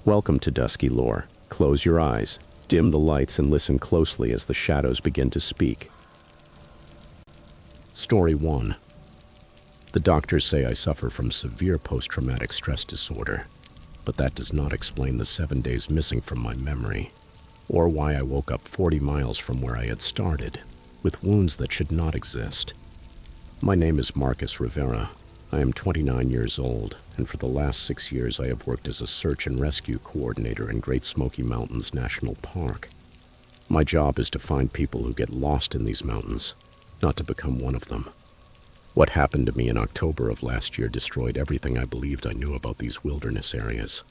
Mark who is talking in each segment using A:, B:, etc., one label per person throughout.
A: Welcome to Dusky Lore. Close your eyes, dim the lights, and listen closely as the shadows begin to speak. Story 1. The doctors say I suffer from severe post-traumatic stress disorder, but that does not explain the 7 days missing from my memory, or why I woke up 40 miles from where I had started, with wounds that should not exist. My name is Marcus Rivera. I am 29 years old, and for the last 6 years I have worked as a search and rescue coordinator in Great Smoky Mountains National Park. My job is to find people who get lost in these mountains, not to become one of them. What happened to me in October of last year destroyed everything I believed I knew about these wilderness areas.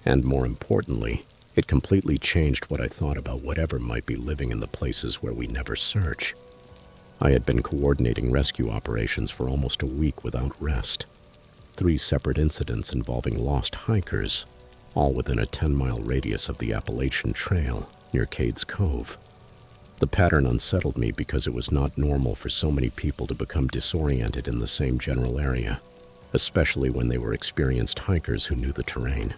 A: And more importantly, it completely changed what I thought about whatever might be living in the places where we never search. I had been coordinating rescue operations for almost a week without rest. 3 separate incidents involving lost hikers, all within a 10-mile radius of the Appalachian Trail near Cades Cove. The pattern unsettled me because it was not normal for so many people to become disoriented in the same general area, especially when they were experienced hikers who knew the terrain.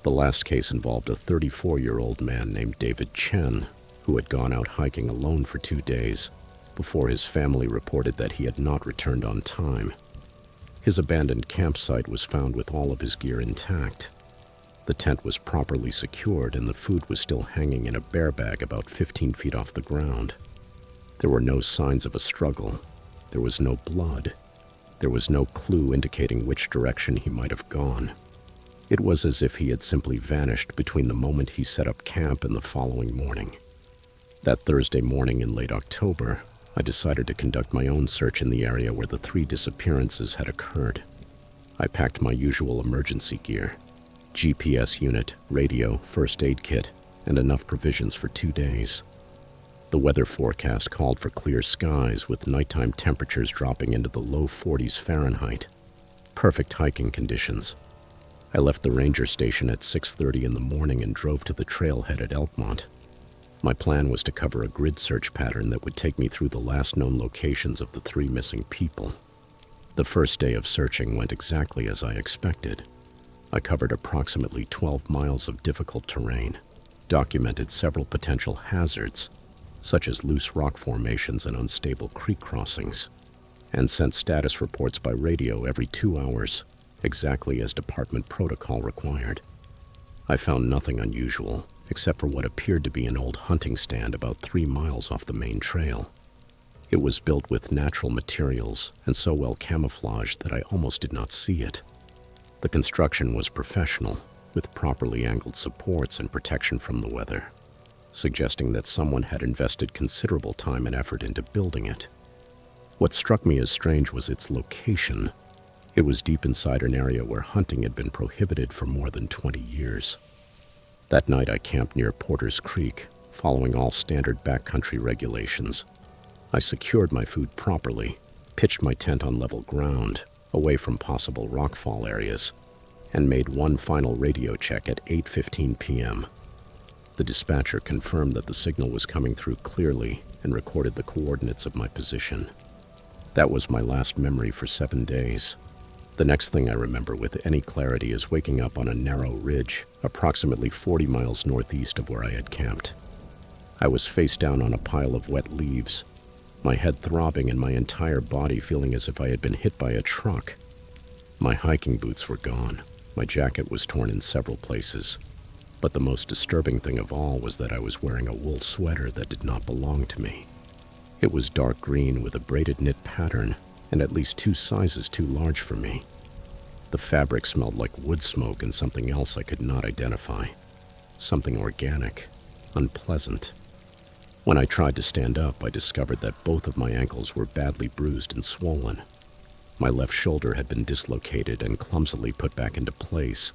A: The last case involved a 34-year-old man named David Chen, who had gone out hiking alone for 2 days before his family reported that he had not returned on time. His abandoned campsite was found with all of his gear intact. The tent was properly secured and the food was still hanging in a bear bag about 15 feet off the ground. There were no signs of a struggle. There was no blood. There was no clue indicating which direction he might have gone. It was as if he had simply vanished between the moment he set up camp and the following morning. That Thursday morning in late October, I decided to conduct my own search in the area where the 3 disappearances had occurred. I packed my usual emergency gear: GPS unit, radio, first aid kit, and enough provisions for 2 days. The weather forecast called for clear skies with nighttime temperatures dropping into the low 40s Fahrenheit. Perfect hiking conditions. I left the ranger station at 6:30 in the morning and drove to the trailhead at Elkmont. My plan was to cover a grid search pattern that would take me through the last known locations of the 3 missing people. The first day of searching went exactly as I expected. I covered approximately 12 miles of difficult terrain, documented several potential hazards, such as loose rock formations and unstable creek crossings, and sent status reports by radio every 2 hours, exactly as department protocol required. I found nothing unusual, except for what appeared to be an old hunting stand about 3 miles off the main trail. It was built with natural materials and so well camouflaged that I almost did not see it. The construction was professional, with properly angled supports and protection from the weather, suggesting that someone had invested considerable time and effort into building it. What struck me as strange was its location. It was deep inside an area where hunting had been prohibited for more than 20 years. That night I camped near Porter's Creek, following all standard backcountry regulations. I secured my food properly, pitched my tent on level ground, away from possible rockfall areas, and made one final radio check at 8:15 p.m. The dispatcher confirmed that the signal was coming through clearly and recorded the coordinates of my position. That was my last memory for 7 days. The next thing I remember with any clarity is waking up on a narrow ridge, approximately 40 miles northeast of where I had camped. I was face down on a pile of wet leaves, my head throbbing and my entire body feeling as if I had been hit by a truck. My hiking boots were gone. My jacket was torn in several places. But the most disturbing thing of all was that I was wearing a wool sweater that did not belong to me. It was dark green with a braided knit pattern and at least 2 sizes too large for me. The fabric smelled like wood smoke and something else I could not identify. Something organic, unpleasant. When I tried to stand up, I discovered that both of my ankles were badly bruised and swollen. My left shoulder had been dislocated and clumsily put back into place,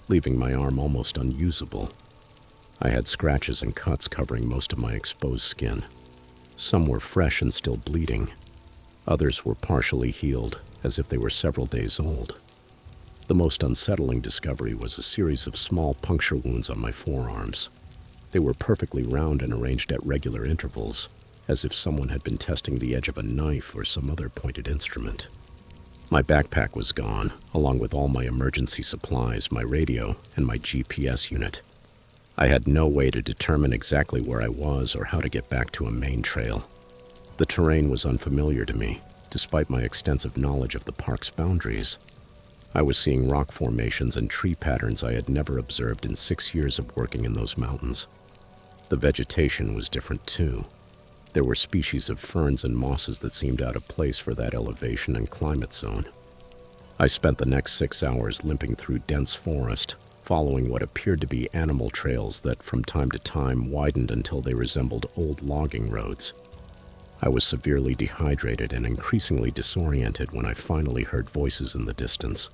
A: leaving my arm almost unusable. I had scratches and cuts covering most of my exposed skin. Some were fresh and still bleeding. Others were partially healed, as if they were several days old. The most unsettling discovery was a series of small puncture wounds on my forearms. They were perfectly round and arranged at regular intervals, as if someone had been testing the edge of a knife or some other pointed instrument. My backpack was gone, along with all my emergency supplies, my radio, and my GPS unit. I had no way to determine exactly where I was or how to get back to a main trail. The terrain was unfamiliar to me, despite my extensive knowledge of the park's boundaries. I was seeing rock formations and tree patterns I had never observed in 6 years of working in those mountains. The vegetation was different too. There were species of ferns and mosses that seemed out of place for that elevation and climate zone. I spent the next 6 hours limping through dense forest, following what appeared to be animal trails that from time to time widened until they resembled old logging roads. I was severely dehydrated and increasingly disoriented when I finally heard voices in the distance.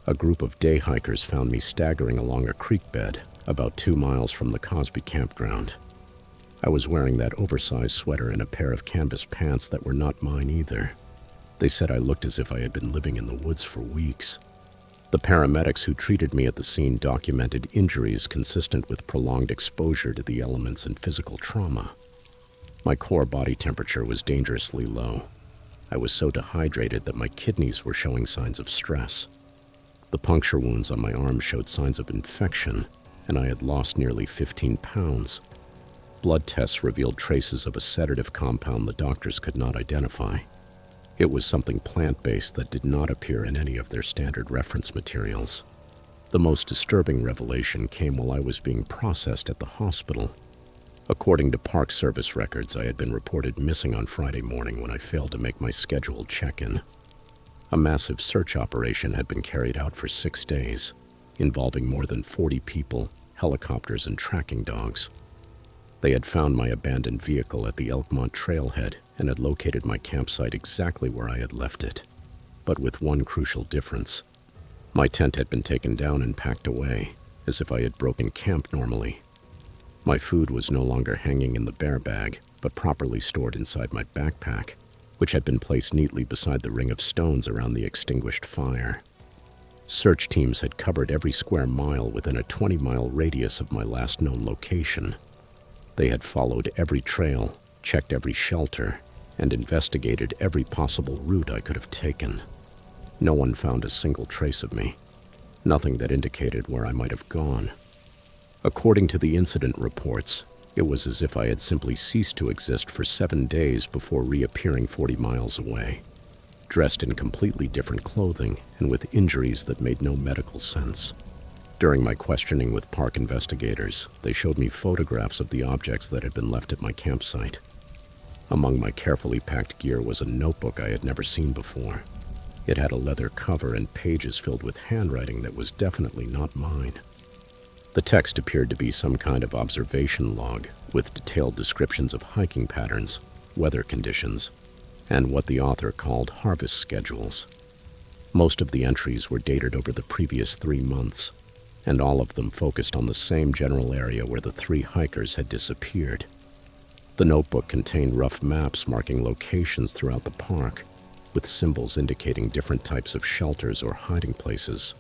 A: A group of day hikers found me staggering along a creek bed about 2 miles from the Cosby campground. I was wearing that oversized sweater and a pair of canvas pants that were not mine either. They said I looked as if I had been living in the woods for weeks. The paramedics who treated me at the scene documented injuries consistent with prolonged exposure to the elements and physical trauma. My core body temperature was dangerously low. I was so dehydrated that my kidneys were showing signs of stress. The puncture wounds on my arms showed signs of infection, and I had lost nearly 15 pounds. Blood tests revealed traces of a sedative compound the doctors could not identify. It was something plant-based that did not appear in any of their standard reference materials. The most disturbing revelation came while I was being processed at the hospital. According to Park Service records, I had been reported missing on Friday morning when I failed to make my scheduled check-in. A massive search operation had been carried out for 6 days, involving more than 40 people, helicopters, and tracking dogs. They had found my abandoned vehicle at the Elkmont trailhead and had located my campsite exactly where I had left it, but with one crucial difference. My tent had been taken down and packed away, as if I had broken camp normally. My food was no longer hanging in the bear bag, but properly stored inside my backpack, which had been placed neatly beside the ring of stones around the extinguished fire. Search teams had covered every square mile within a 20-mile radius of my last known location. They had followed every trail, checked every shelter, and investigated every possible route I could have taken. No one found a single trace of me, nothing that indicated where I might have gone. According to the incident reports, it was as if I had simply ceased to exist for 7 days before reappearing 40 miles away, dressed in completely different clothing and with injuries that made no medical sense. During my questioning with park investigators, they showed me photographs of the objects that had been left at my campsite. Among my carefully packed gear was a notebook I had never seen before. It had a leather cover and pages filled with handwriting that was definitely not mine. The text appeared to be some kind of observation log with detailed descriptions of hiking patterns, weather conditions, and what the author called harvest schedules. Most of the entries were dated over the previous 3 months, and all of them focused on the same general area where the 3 hikers had disappeared. The notebook contained rough maps marking locations throughout the park, with symbols indicating different types of shelters or hiding places.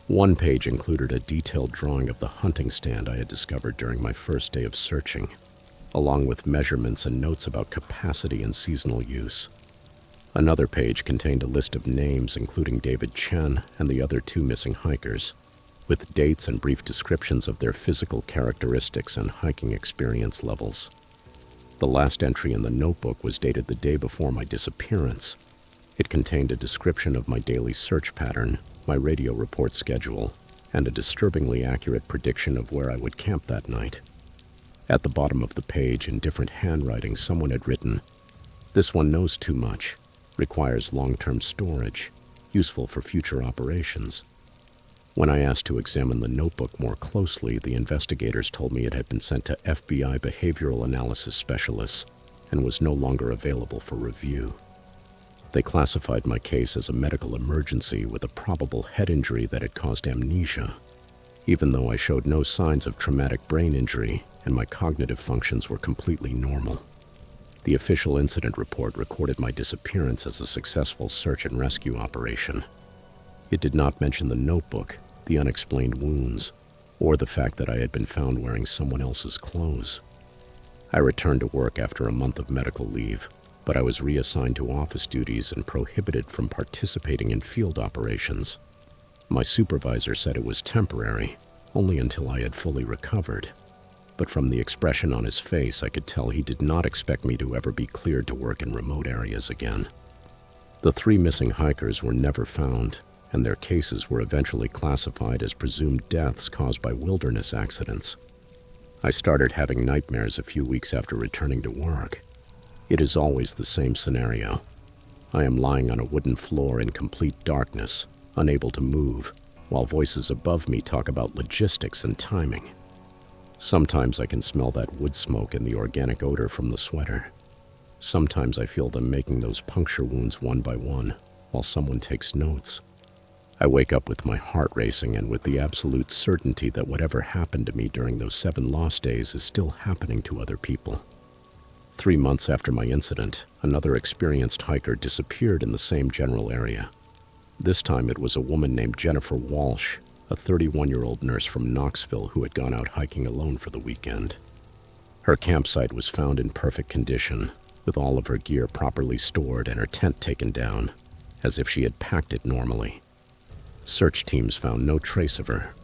A: One page included a detailed drawing of the hunting stand I had discovered during my first day of searching, along with measurements and notes about capacity and seasonal use. Another page contained a list of names including David Chen and the other 2 missing hikers, with dates and brief descriptions of their physical characteristics and hiking experience levels. The last entry in the notebook was dated the day before my disappearance. It contained a description of my daily search pattern, my radio report schedule, and a disturbingly accurate prediction of where I would camp that night. At the bottom of the page, in different handwriting, someone had written, "This one knows too much, requires long-term storage, useful for future operations." When I asked to examine the notebook more closely, the investigators told me it had been sent to FBI behavioral analysis specialists and was no longer available for review. They classified my case as a medical emergency with a probable head injury that had caused amnesia, even though I showed no signs of traumatic brain injury and my cognitive functions were completely normal. The official incident report recorded my disappearance as a successful search and rescue operation. It did not mention the notebook, the unexplained wounds, or the fact that I had been found wearing someone else's clothes. I returned to work after a month of medical leave, but I was reassigned to office duties and prohibited from participating in field operations. My supervisor said it was temporary, only until I had fully recovered. But from the expression on his face, I could tell he did not expect me to ever be cleared to work in remote areas again. The 3 missing hikers were never found, and their cases were eventually classified as presumed deaths caused by wilderness accidents. I started having nightmares a few weeks after returning to work. It is always the same scenario. I am lying on a wooden floor in complete darkness, unable to move, while voices above me talk about logistics and timing. Sometimes I can smell that wood smoke and the organic odor from the sweater. Sometimes I feel them making those puncture wounds one by one, while someone takes notes. I wake up with my heart racing and with the absolute certainty that whatever happened to me during those 7 lost days is still happening to other people. 3 months after my incident, another experienced hiker disappeared in the same general area. This time it was a woman named Jennifer Walsh, a 31-year-old nurse from Knoxville who had gone out hiking alone for the weekend. Her campsite was found in perfect condition, with all of her gear properly stored and her tent taken down, as if she had packed it normally. Search teams found no trace of her,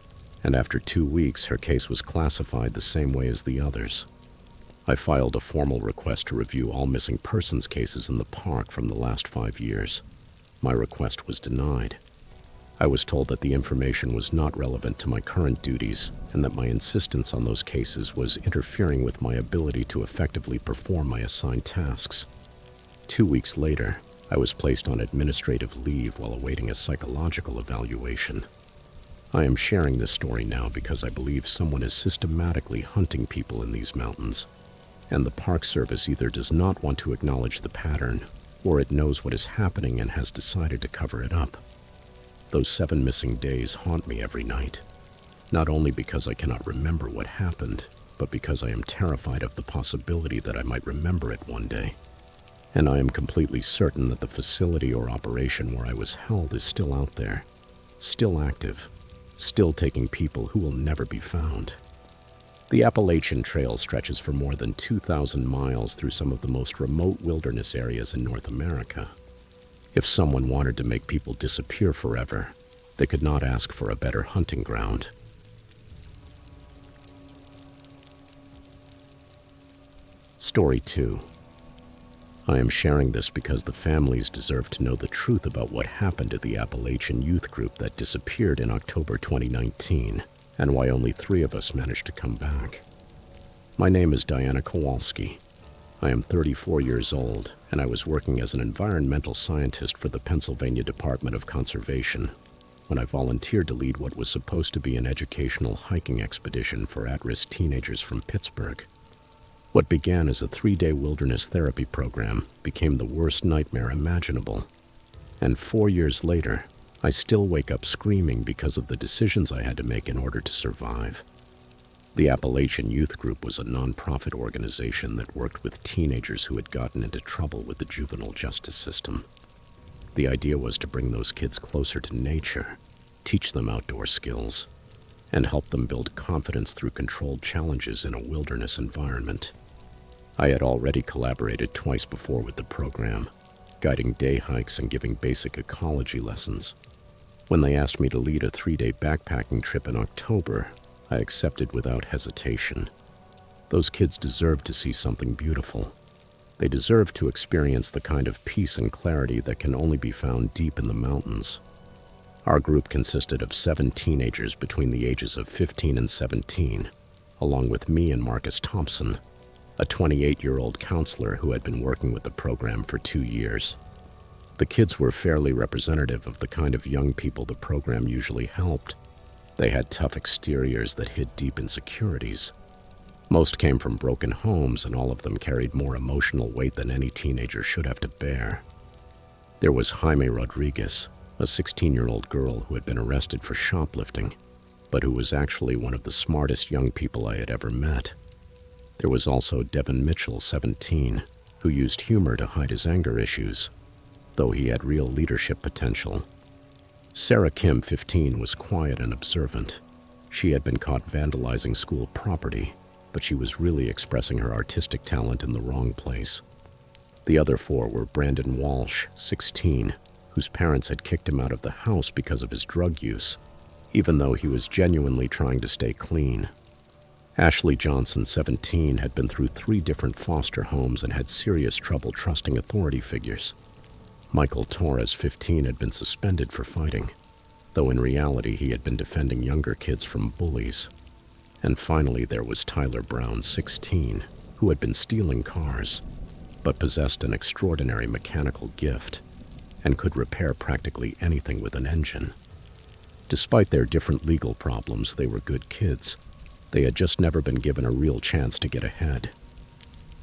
A: and after 2 weeks, her case was classified the same way as the others. I filed a formal request to review all missing persons cases in the park from the last 5 years. My request was denied. I was told that the information was not relevant to my current duties and that my insistence on those cases was interfering with my ability to effectively perform my assigned tasks. 2 weeks later, I was placed on administrative leave while awaiting a psychological evaluation. I am sharing this story now because I believe someone is systematically hunting people in these mountains, and the Park Service either does not want to acknowledge the pattern, or it knows what is happening and has decided to cover it up. Those 7 missing days haunt me every night, not only because I cannot remember what happened, but because I am terrified of the possibility that I might remember it one day. And I am completely certain that the facility or operation where I was held is still out there, still active, still taking people who will never be found. The Appalachian Trail stretches for more than 2,000 miles through some of the most remote wilderness areas in North America. If someone wanted to make people disappear forever, they could not ask for a better hunting ground. Story 2. I am sharing this because the families deserve to know the truth about what happened to the Appalachian youth group that disappeared in October 2019, and why only 3 of us managed to come back. My name is Diana Kowalski. I am 34 years old, and I was working as an environmental scientist for the Pennsylvania Department of Conservation when I volunteered to lead what was supposed to be an educational hiking expedition for at-risk teenagers from Pittsburgh. What began as a 3-day wilderness therapy program became the worst nightmare imaginable. And 4 years later, I still wake up screaming because of the decisions I had to make in order to survive. The Appalachian Youth Group was a nonprofit organization that worked with teenagers who had gotten into trouble with the juvenile justice system. The idea was to bring those kids closer to nature, teach them outdoor skills, and help them build confidence through controlled challenges in a wilderness environment. I had already collaborated twice before with the program, guiding day hikes and giving basic ecology lessons. When they asked me to lead a 3-day backpacking trip in October, I accepted without hesitation. Those kids deserved to see something beautiful. They deserved to experience the kind of peace and clarity that can only be found deep in the mountains. Our group consisted of 7 teenagers between the ages of 15 and 17, along with me and Marcus Thompson, a 28-year-old counselor who had been working with the program for 2 years. The kids were fairly representative of the kind of young people the program usually helped. They had tough exteriors that hid deep insecurities. Most came from broken homes, and all of them carried more emotional weight than any teenager should have to bear. There was Jaime Rodriguez, a 16-year-old girl who had been arrested for shoplifting, but who was actually one of the smartest young people I had ever met. There was also Devin Mitchell, 17, who used humor to hide his anger issues, though he had real leadership potential. Sarah Kim, 15, was quiet and observant. She had been caught vandalizing school property, but she was really expressing her artistic talent in the wrong place. The other four were Brandon Walsh, 16, whose parents had kicked him out of the house because of his drug use, even though he was genuinely trying to stay clean. Ashley Johnson, 17, had been through 3 different foster homes and had serious trouble trusting authority figures. Michael Torres, 15, had been suspended for fighting, though in reality he had been defending younger kids from bullies. And finally there was Tyler Brown, 16, who had been stealing cars, but possessed an extraordinary mechanical gift and could repair practically anything with an engine. Despite their different legal problems, they were good kids. They had just never been given a real chance to get ahead.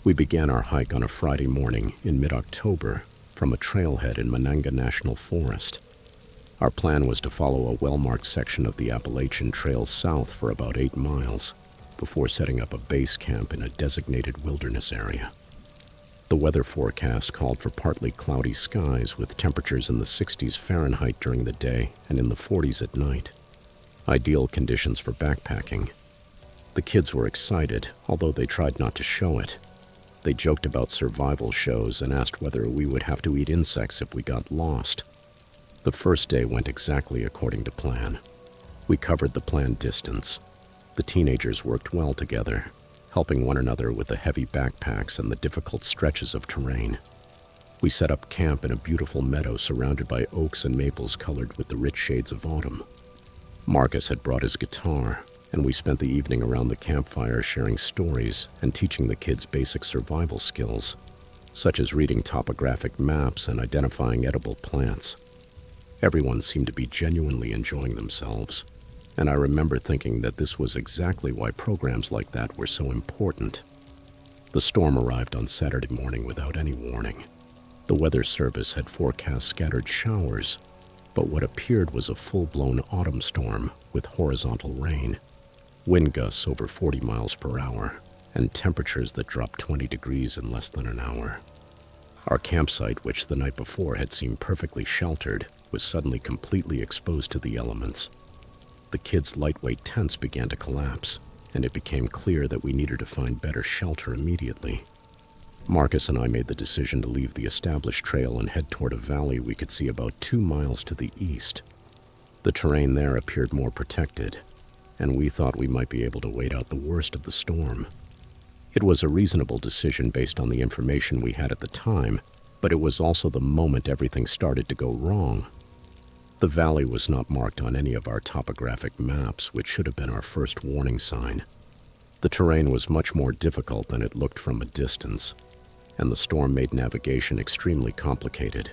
A: We began our hike on a Friday morning in mid-October from a trailhead in Monongah National Forest. Our plan was to follow a well-marked section of the Appalachian Trail south for about 8 miles before setting up a base camp in a designated wilderness area. The weather forecast called for partly cloudy skies with temperatures in the 60s Fahrenheit during the day and in the 40s at night. Ideal conditions for backpacking. The kids were excited, although they tried not to show it. They joked about survival shows and asked whether we would have to eat insects if we got lost. The first day went exactly according to plan. We covered the planned distance. The teenagers worked well together, helping one another with the heavy backpacks and the difficult stretches of terrain. We set up camp in a beautiful meadow surrounded by oaks and maples colored with the rich shades of autumn. Marcus had brought his guitar, and we spent the evening around the campfire sharing stories and teaching the kids basic survival skills, such as reading topographic maps and identifying edible plants. Everyone seemed to be genuinely enjoying themselves, and I remember thinking that this was exactly why programs like that were so important. The storm arrived on Saturday morning without any warning. The weather service had forecast scattered showers, but what appeared was a full-blown autumn storm with horizontal rain, wind gusts over 40 miles per hour, and temperatures that dropped 20 degrees in less than an hour. Our campsite, which the night before had seemed perfectly sheltered, was suddenly completely exposed to the elements. The kids' lightweight tents began to collapse, and it became clear that we needed to find better shelter immediately. Marcus and I made the decision to leave the established trail and head toward a valley we could see about 2 miles to the east. The terrain there appeared more protected, and we thought we might be able to wait out the worst of the storm. It was a reasonable decision based on the information we had at the time, but it was also the moment everything started to go wrong. The valley was not marked on any of our topographic maps, which should have been our first warning sign. The terrain was much more difficult than it looked from a distance, and the storm made navigation extremely complicated.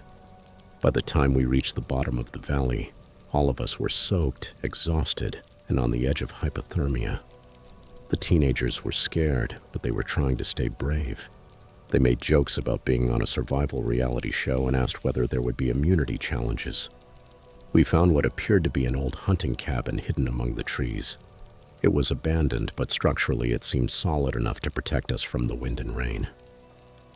A: By the time we reached the bottom of the valley, all of us were soaked, exhausted, and on the edge of hypothermia. The teenagers were scared, but they were trying to stay brave. They made jokes about being on a survival reality show and asked whether there would be immunity challenges. We found what appeared to be an old hunting cabin hidden among the trees. It was abandoned, but structurally it seemed solid enough to protect us from the wind and rain.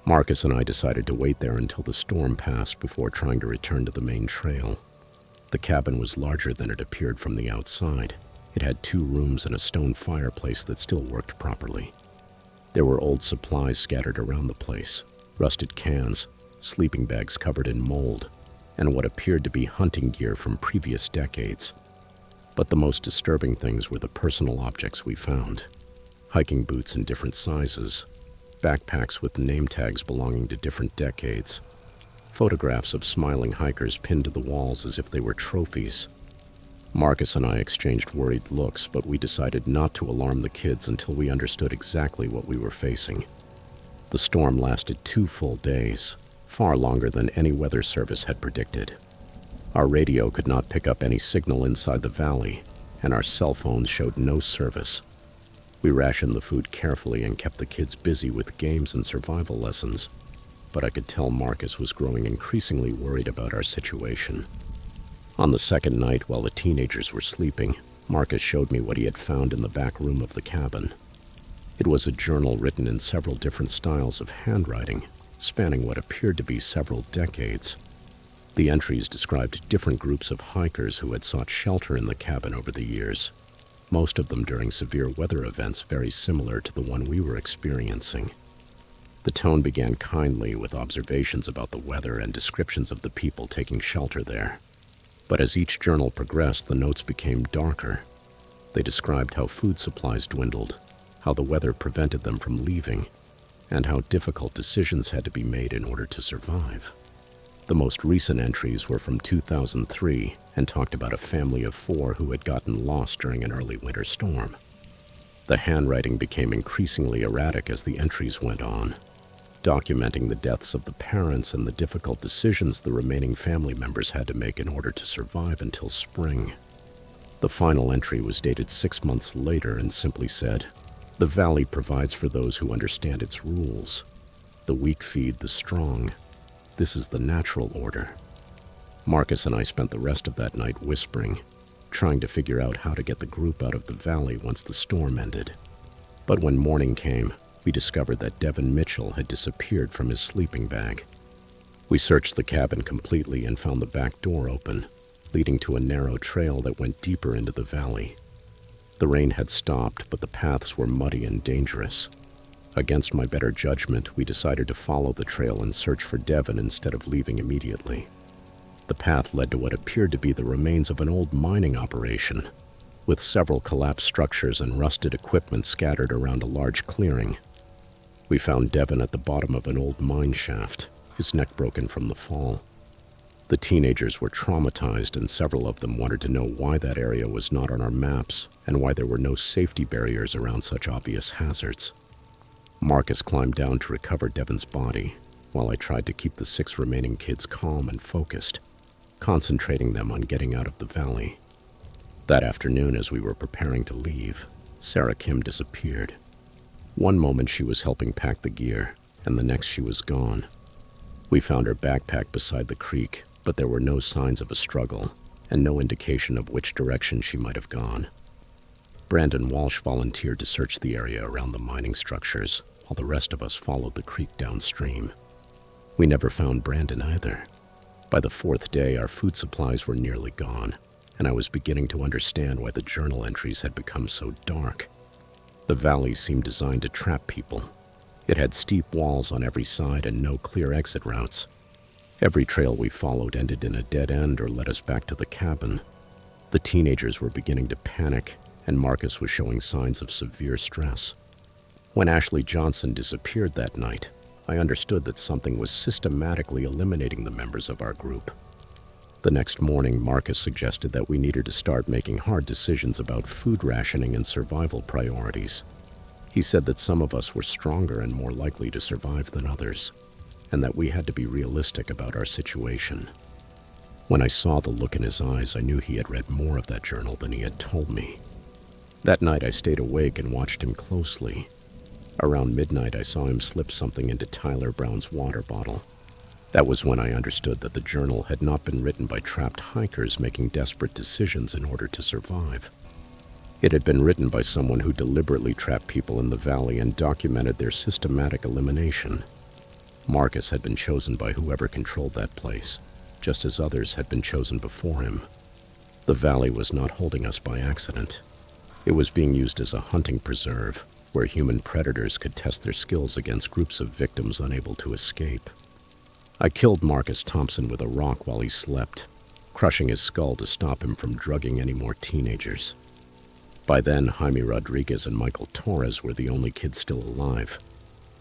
A: Marcus and I decided to wait there until the storm passed before trying to return to the main trail. The cabin was larger than it appeared from the outside. It had 2 rooms and a stone fireplace that still worked properly. There were old supplies scattered around the place, rusted cans, sleeping bags covered in mold, and what appeared to be hunting gear from previous decades. But the most disturbing things were the personal objects we found. Hiking boots in different sizes, backpacks with name tags belonging to different decades, photographs of smiling hikers pinned to the walls as if they were trophies. Marcus and I exchanged worried looks, but we decided not to alarm the kids until we understood exactly what we were facing. The storm lasted 2 full days, far longer than any weather service had predicted. Our radio could not pick up any signal inside the valley, and our cell phones showed no service. We rationed the food carefully and kept the kids busy with games and survival lessons, but I could tell Marcus was growing increasingly worried about our situation. On the second night, while the teenagers were sleeping, Marcus showed me what he had found in the back room of the cabin. It was a journal written in several different styles of handwriting, spanning what appeared to be several decades. The entries described different groups of hikers who had sought shelter in the cabin over the years, most of them during severe weather events very similar to the one we were experiencing. The tone began kindly with observations about the weather and descriptions of the people taking shelter there. But as each journal progressed, the notes became darker. They described how food supplies dwindled, how the weather prevented them from leaving, and how difficult decisions had to be made in order to survive. The most recent entries were from 2003 and talked about a family of 4 who had gotten lost during an early winter storm. The handwriting became increasingly erratic as the entries went on, documenting the deaths of the parents and the difficult decisions the remaining family members had to make in order to survive until spring. The final entry was dated 6 months later and simply said, "The valley provides for those who understand its rules. The weak feed the strong. This is the natural order." Marcus and I spent the rest of that night whispering, trying to figure out how to get the group out of the valley once the storm ended. But when morning came, we discovered that Devin Mitchell had disappeared from his sleeping bag. We searched the cabin completely and found the back door open, leading to a narrow trail that went deeper into the valley. The rain had stopped, but the paths were muddy and dangerous. Against my better judgment, we decided to follow the trail and search for Devin instead of leaving immediately. The path led to what appeared to be the remains of an old mining operation, with several collapsed structures and rusted equipment scattered around a large clearing. We found Devin at the bottom of an old mine shaft, his neck broken from the fall. The teenagers were traumatized, and several of them wanted to know why that area was not on our maps and why there were no safety barriers around such obvious hazards. Marcus climbed down to recover Devin's body, while I tried to keep the 6 remaining kids calm and focused, concentrating them on getting out of the valley. That afternoon, as we were preparing to leave, Sarah Kim disappeared. One moment she was helping pack the gear, and the next she was gone. We found her backpack beside the creek, but there were no signs of a struggle, and no indication of which direction she might have gone. Brandon Walsh volunteered to search the area around the mining structures, while the rest of us followed the creek downstream. We never found Brandon either. By the 4th day, our food supplies were nearly gone, and I was beginning to understand why the journal entries had become so dark. The valley seemed designed to trap people. It had steep walls on every side and no clear exit routes. Every trail we followed ended in a dead end or led us back to the cabin. The teenagers were beginning to panic, and Marcus was showing signs of severe stress. When Ashley Johnson disappeared that night, I understood that something was systematically eliminating the members of our group. The next morning, Marcus suggested that we needed to start making hard decisions about food rationing and survival priorities. He said that some of us were stronger and more likely to survive than others, and that we had to be realistic about our situation. When I saw the look in his eyes, I knew he had read more of that journal than he had told me. That night, I stayed awake and watched him closely. Around midnight, I saw him slip something into Tyler Brown's water bottle. That was when I understood that the journal had not been written by trapped hikers making desperate decisions in order to survive. It had been written by someone who deliberately trapped people in the valley and documented their systematic elimination. Marcus had been chosen by whoever controlled that place, just as others had been chosen before him. The valley was not holding us by accident. It was being used as a hunting preserve, where human predators could test their skills against groups of victims unable to escape. I killed Marcus Thompson with a rock while he slept, crushing his skull to stop him from drugging any more teenagers. By then, Jaime Rodriguez and Michael Torres were the only kids still alive.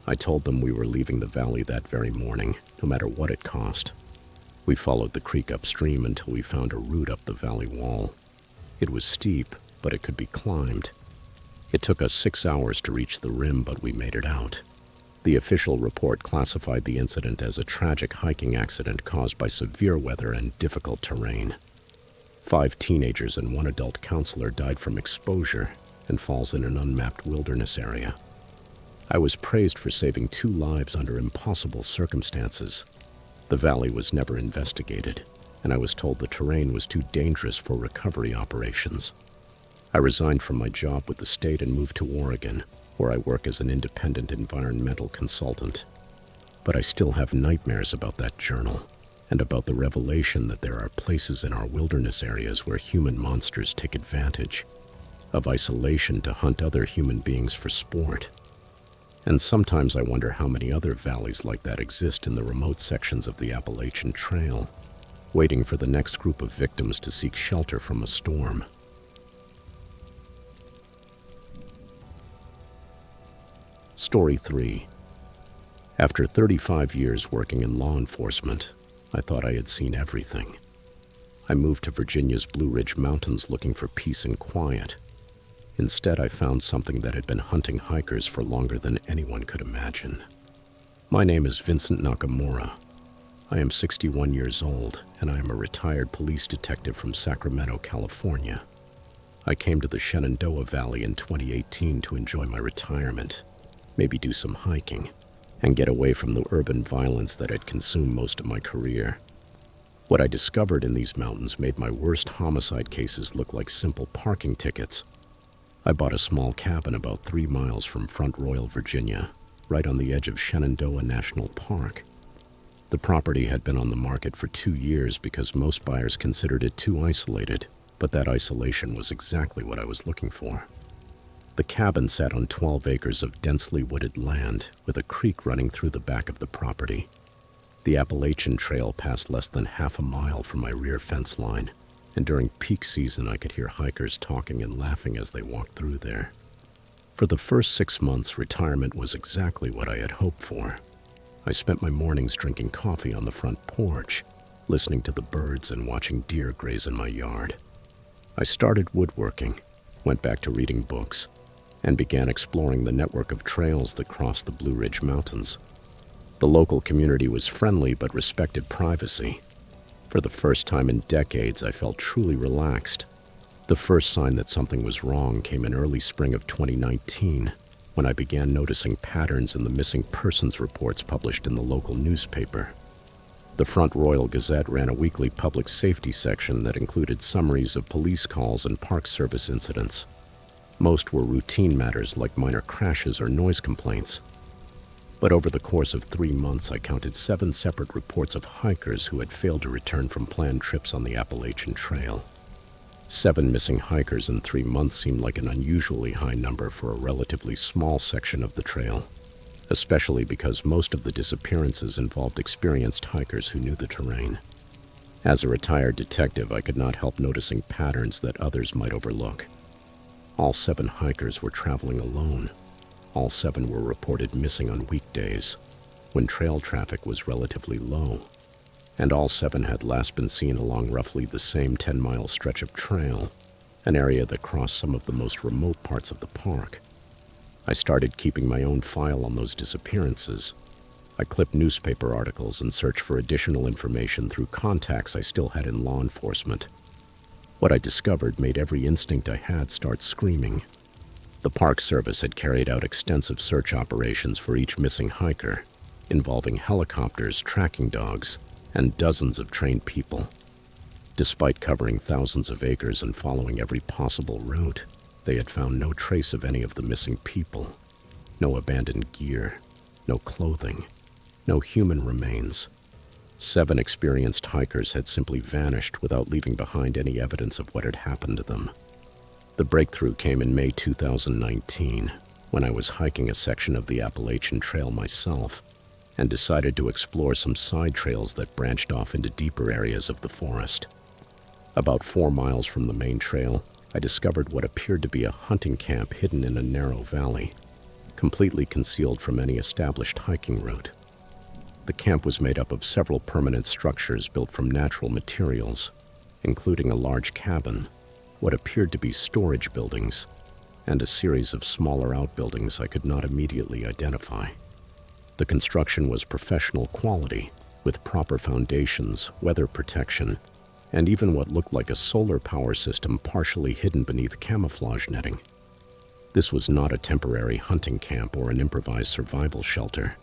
A: I told them we were leaving the valley that very morning, no matter what it cost. We followed the creek upstream until we found a route up the valley wall. It was steep, but it could be climbed. It took us 6 hours to reach the rim, but we made it out. The official report classified the incident as a tragic hiking accident caused by severe weather and difficult terrain. 5 teenagers and 1 adult counselor died from exposure and falls in an unmapped wilderness area. I was praised for saving 2 lives under impossible circumstances. The valley was never investigated, and I was told the terrain was too dangerous for recovery operations. I resigned from my job with the state and moved to Oregon, where I work as an independent environmental consultant. But I still have nightmares about that journal, and about the revelation that there are places in our wilderness areas where human monsters take advantage of isolation to hunt other human beings for sport. And sometimes I wonder how many other valleys like that exist in the remote sections of the Appalachian Trail, waiting for the next group of victims to seek shelter from a storm. Story 3. After 35 years working in law enforcement, I thought I had seen everything. I moved to Virginia's Blue Ridge Mountains looking for peace and quiet. Instead, I found something that had been hunting hikers for longer than anyone could imagine. My name is Vincent Nakamura. I am 61 years old, and I am a retired police detective from Sacramento, California. I came to the Shenandoah Valley in 2018 to enjoy my retirement, maybe do some hiking, and get away from the urban violence that had consumed most of my career. What I discovered in these mountains made my worst homicide cases look like simple parking tickets. I bought a small cabin about 3 miles from Front Royal, Virginia, right on the edge of Shenandoah National Park. The property had been on the market for 2 years because most buyers considered it too isolated, but that isolation was exactly what I was looking for. The cabin sat on 12 acres of densely wooded land, with a creek running through the back of the property. The Appalachian Trail passed less than half a mile from my rear fence line, and during peak season I could hear hikers talking and laughing as they walked through there. For the first 6 months, retirement was exactly what I had hoped for. I spent my mornings drinking coffee on the front porch, listening to the birds and watching deer graze in my yard. I started woodworking, went back to reading books, and began exploring the network of trails that crossed the Blue Ridge Mountains. The local community was friendly but respected privacy. For the first time in decades, I felt truly relaxed. The first sign that something was wrong came in early spring of 2019, when I began noticing patterns in the missing persons reports published in the local newspaper. The Front Royal Gazette ran a weekly public safety section that included summaries of police calls and Park Service incidents. Most were routine matters like minor crashes or noise complaints. But over the course of 3 months, I counted 7 separate reports of hikers who had failed to return from planned trips on the Appalachian Trail. 7 missing hikers in 3 months seemed like an unusually high number for a relatively small section of the trail, especially because most of the disappearances involved experienced hikers who knew the terrain. As a retired detective, I could not help noticing patterns that others might overlook. All 7 hikers were traveling alone. All 7 were reported missing on weekdays, when trail traffic was relatively low. And all 7 had last been seen along roughly the same 10-mile stretch of trail, an area that crossed some of the most remote parts of the park. I started keeping my own file on those disappearances. I clipped newspaper articles and searched for additional information through contacts I still had in law enforcement. What I discovered made every instinct I had start screaming. The Park Service had carried out extensive search operations for each missing hiker, involving helicopters, tracking dogs, and dozens of trained people. Despite covering thousands of acres and following every possible route, they had found no trace of any of the missing people. No abandoned gear, no clothing, no human remains. 7 experienced hikers had simply vanished without leaving behind any evidence of what had happened to them. The breakthrough came in May 2019, when I was hiking a section of the Appalachian Trail myself, and decided to explore some side trails that branched off into deeper areas of the forest. About 4 miles from the main trail, I discovered what appeared to be a hunting camp hidden in a narrow valley, completely concealed from any established hiking route. The camp was made up of several permanent structures built from natural materials, including a large cabin, what appeared to be storage buildings, and a series of smaller outbuildings I could not immediately identify. The construction was professional quality, with proper foundations, weather protection, and even what looked like a solar power system partially hidden beneath camouflage netting. This was not a temporary hunting camp or an improvised survival shelter.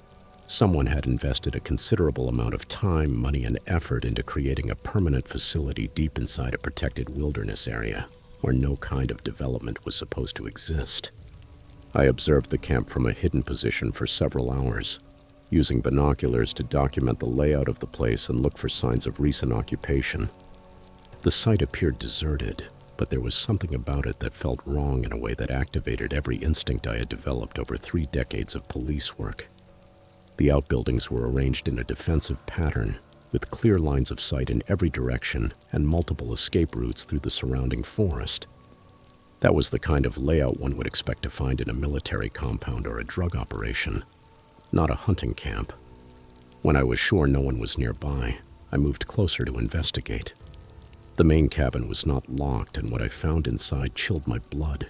A: Someone had invested a considerable amount of time, money, and effort into creating a permanent facility deep inside a protected wilderness area where no kind of development was supposed to exist. I observed the camp from a hidden position for several hours, using binoculars to document the layout of the place and look for signs of recent occupation. The site appeared deserted, but there was something about it that felt wrong in a way that activated every instinct I had developed over 3 decades of police work. The outbuildings were arranged in a defensive pattern, with clear lines of sight in every direction and multiple escape routes through the surrounding forest. That was the kind of layout one would expect to find in a military compound or a drug operation, not a hunting camp. When I was sure no one was nearby, I moved closer to investigate. The main cabin was not locked, and what I found inside chilled my blood.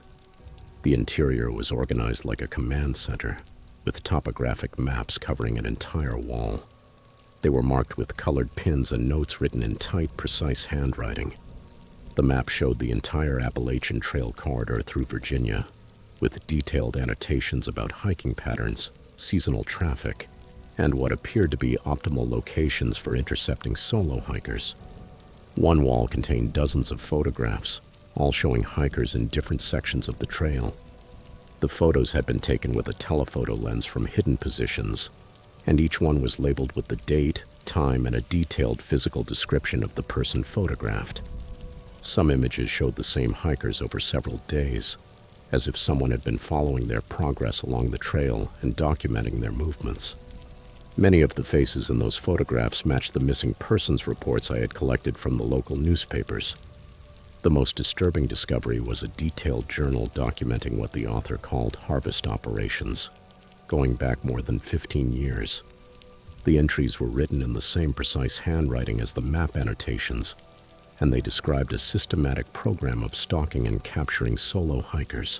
A: The interior was organized like a command center, with topographic maps covering an entire wall. They were marked with colored pins and notes written in tight, precise handwriting. The map showed the entire Appalachian Trail corridor through Virginia, with detailed annotations about hiking patterns, seasonal traffic, and what appeared to be optimal locations for intercepting solo hikers. One wall contained dozens of photographs, all showing hikers in different sections of the trail. The photos had been taken with a telephoto lens from hidden positions, and each one was labeled with the date, time, and a detailed physical description of the person photographed. Some images showed the same hikers over several days, as if someone had been following their progress along the trail and documenting their movements. Many of the faces in those photographs matched the missing persons reports I had collected from the local newspapers. The most disturbing discovery was a detailed journal documenting what the author called harvest operations, going back more than 15 years. The entries were written in the same precise handwriting as the map annotations, and they described a systematic program of stalking and capturing solo hikers.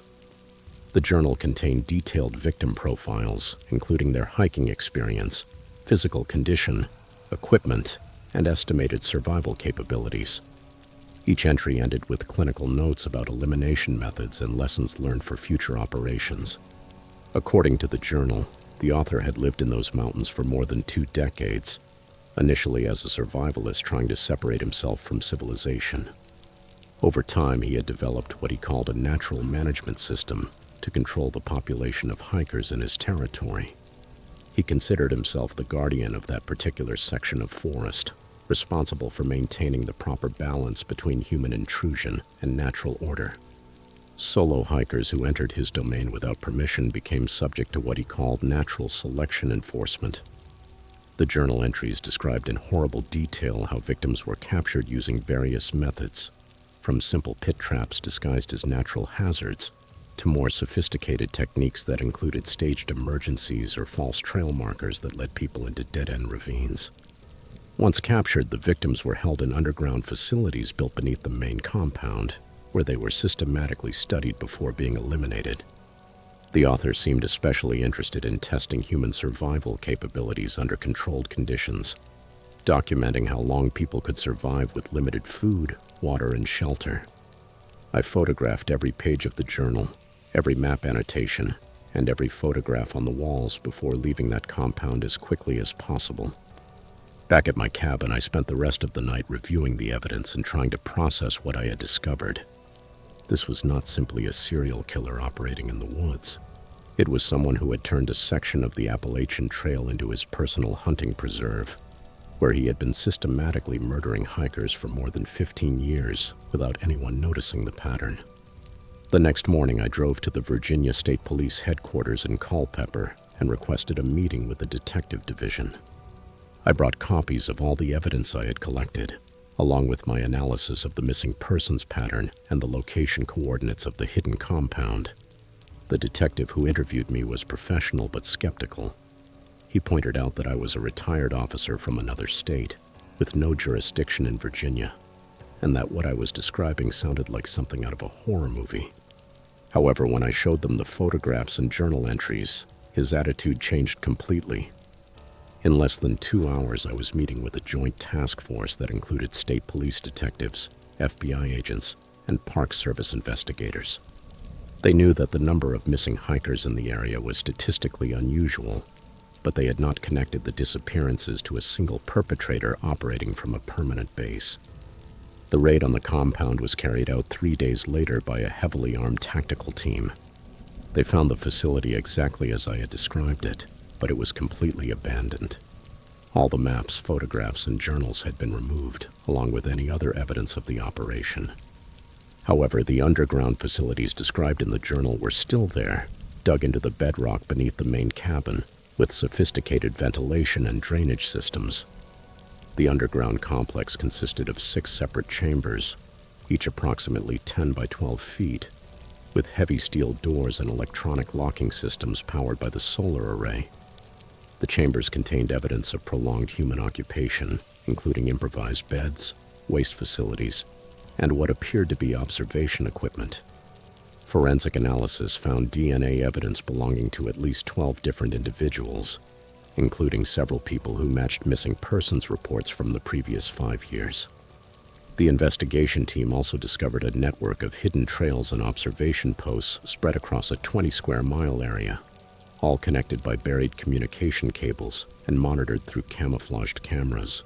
A: The journal contained detailed victim profiles, including their hiking experience, physical condition, equipment, and estimated survival capabilities. Each entry ended with clinical notes about elimination methods and lessons learned for future operations. According to the journal, the author had lived in those mountains for more than 2 decades, initially as a survivalist trying to separate himself from civilization. Over time, he had developed what he called a natural management system to control the population of hikers in his territory. He considered himself the guardian of that particular section of forest, responsible for maintaining the proper balance between human intrusion and natural order. Solo hikers who entered his domain without permission became subject to what he called natural selection enforcement. The journal entries described in horrible detail how victims were captured using various methods, from simple pit traps disguised as natural hazards to more sophisticated techniques that included staged emergencies or false trail markers that led people into dead-end ravines. Once captured, the victims were held in underground facilities built beneath the main compound, where they were systematically studied before being eliminated. The author seemed especially interested in testing human survival capabilities under controlled conditions, documenting how long people could survive with limited food, water, and shelter. I photographed every page of the journal, every map annotation, and every photograph on the walls before leaving that compound as quickly as possible. Back at my cabin, I spent the rest of the night reviewing the evidence and trying to process what I had discovered. This was not simply a serial killer operating in the woods. It was someone who had turned a section of the Appalachian Trail into his personal hunting preserve, where he had been systematically murdering hikers for more than 15 years without anyone noticing the pattern. The next morning, I drove to the Virginia State Police headquarters in Culpeper and requested a meeting with the detective division. I brought copies of all the evidence I had collected, along with my analysis of the missing persons pattern and the location coordinates of the hidden compound. The detective who interviewed me was professional but skeptical. He pointed out that I was a retired officer from another state, with no jurisdiction in Virginia, and that what I was describing sounded like something out of a horror movie. However, when I showed them the photographs and journal entries, his attitude changed completely. In less than 2 hours, I was meeting with a joint task force that included state police detectives, FBI agents, and Park Service investigators. They knew that the number of missing hikers in the area was statistically unusual, but they had not connected the disappearances to a single perpetrator operating from a permanent base. The raid on the compound was carried out 3 days later by a heavily armed tactical team. They found the facility exactly as I had described it, but it was completely abandoned. All the maps, photographs, and journals had been removed, along with any other evidence of the operation. However, the underground facilities described in the journal were still there, dug into the bedrock beneath the main cabin, with sophisticated ventilation and drainage systems. The underground complex consisted of 6 separate chambers, each approximately 10 by 12 feet, with heavy steel doors and electronic locking systems powered by the solar array. The chambers contained evidence of prolonged human occupation, including improvised beds, waste facilities, and what appeared to be observation equipment. Forensic analysis found DNA evidence belonging to at least 12 different individuals, including several people who matched missing persons reports from the previous 5 years. The investigation team also discovered a network of hidden trails and observation posts spread across a 20-square-mile area, all connected by buried communication cables and monitored through camouflaged cameras.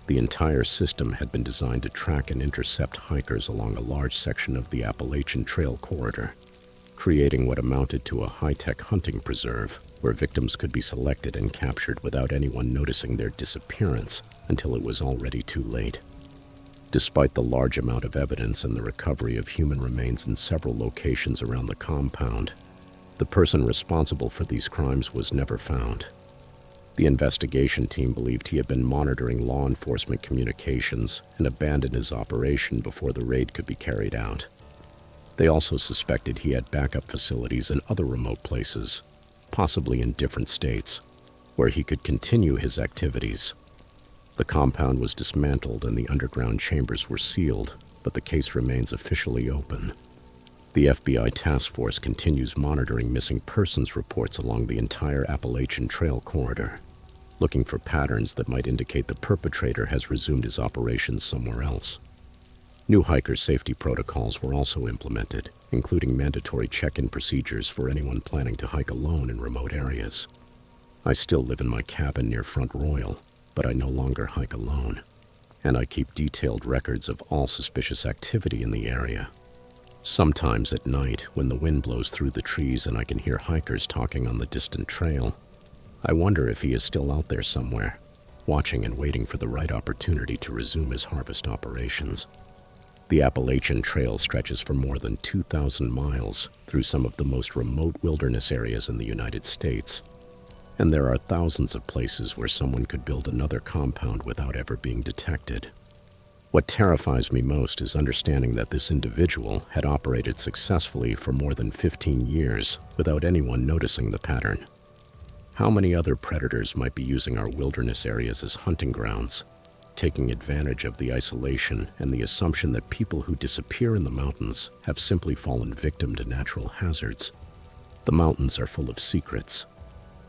A: The entire system had been designed to track and intercept hikers along a large section of the Appalachian Trail corridor, creating what amounted to a high-tech hunting preserve where victims could be selected and captured without anyone noticing their disappearance until it was already too late. Despite the large amount of evidence and the recovery of human remains in several locations around the compound, the person responsible for these crimes was never found. The investigation team believed he had been monitoring law enforcement communications and abandoned his operation before the raid could be carried out. They also suspected he had backup facilities in other remote places, possibly in different states, where he could continue his activities. The compound was dismantled and the underground chambers were sealed, but the case remains officially open. The FBI task force continues monitoring missing persons reports along the entire Appalachian Trail corridor, looking for patterns that might indicate the perpetrator has resumed his operations somewhere else. New hiker safety protocols were also implemented, including mandatory check-in procedures for anyone planning to hike alone in remote areas. I still live in my cabin near Front Royal, but I no longer hike alone, and I keep detailed records of all suspicious activity in the area. Sometimes at night, when the wind blows through the trees and I can hear hikers talking on the distant trail, I wonder if he is still out there somewhere, watching and waiting for the right opportunity to resume his harvest operations. The Appalachian Trail stretches for more than 2,000 miles through some of the most remote wilderness areas in the United States, and there are thousands of places where someone could build another compound without ever being detected. What terrifies me most is understanding that this individual had operated successfully for more than 15 years without anyone noticing the pattern. How many other predators might be using our wilderness areas as hunting grounds, taking advantage of the isolation and the assumption that people who disappear in the mountains have simply fallen victim to natural hazards? The mountains are full of secrets,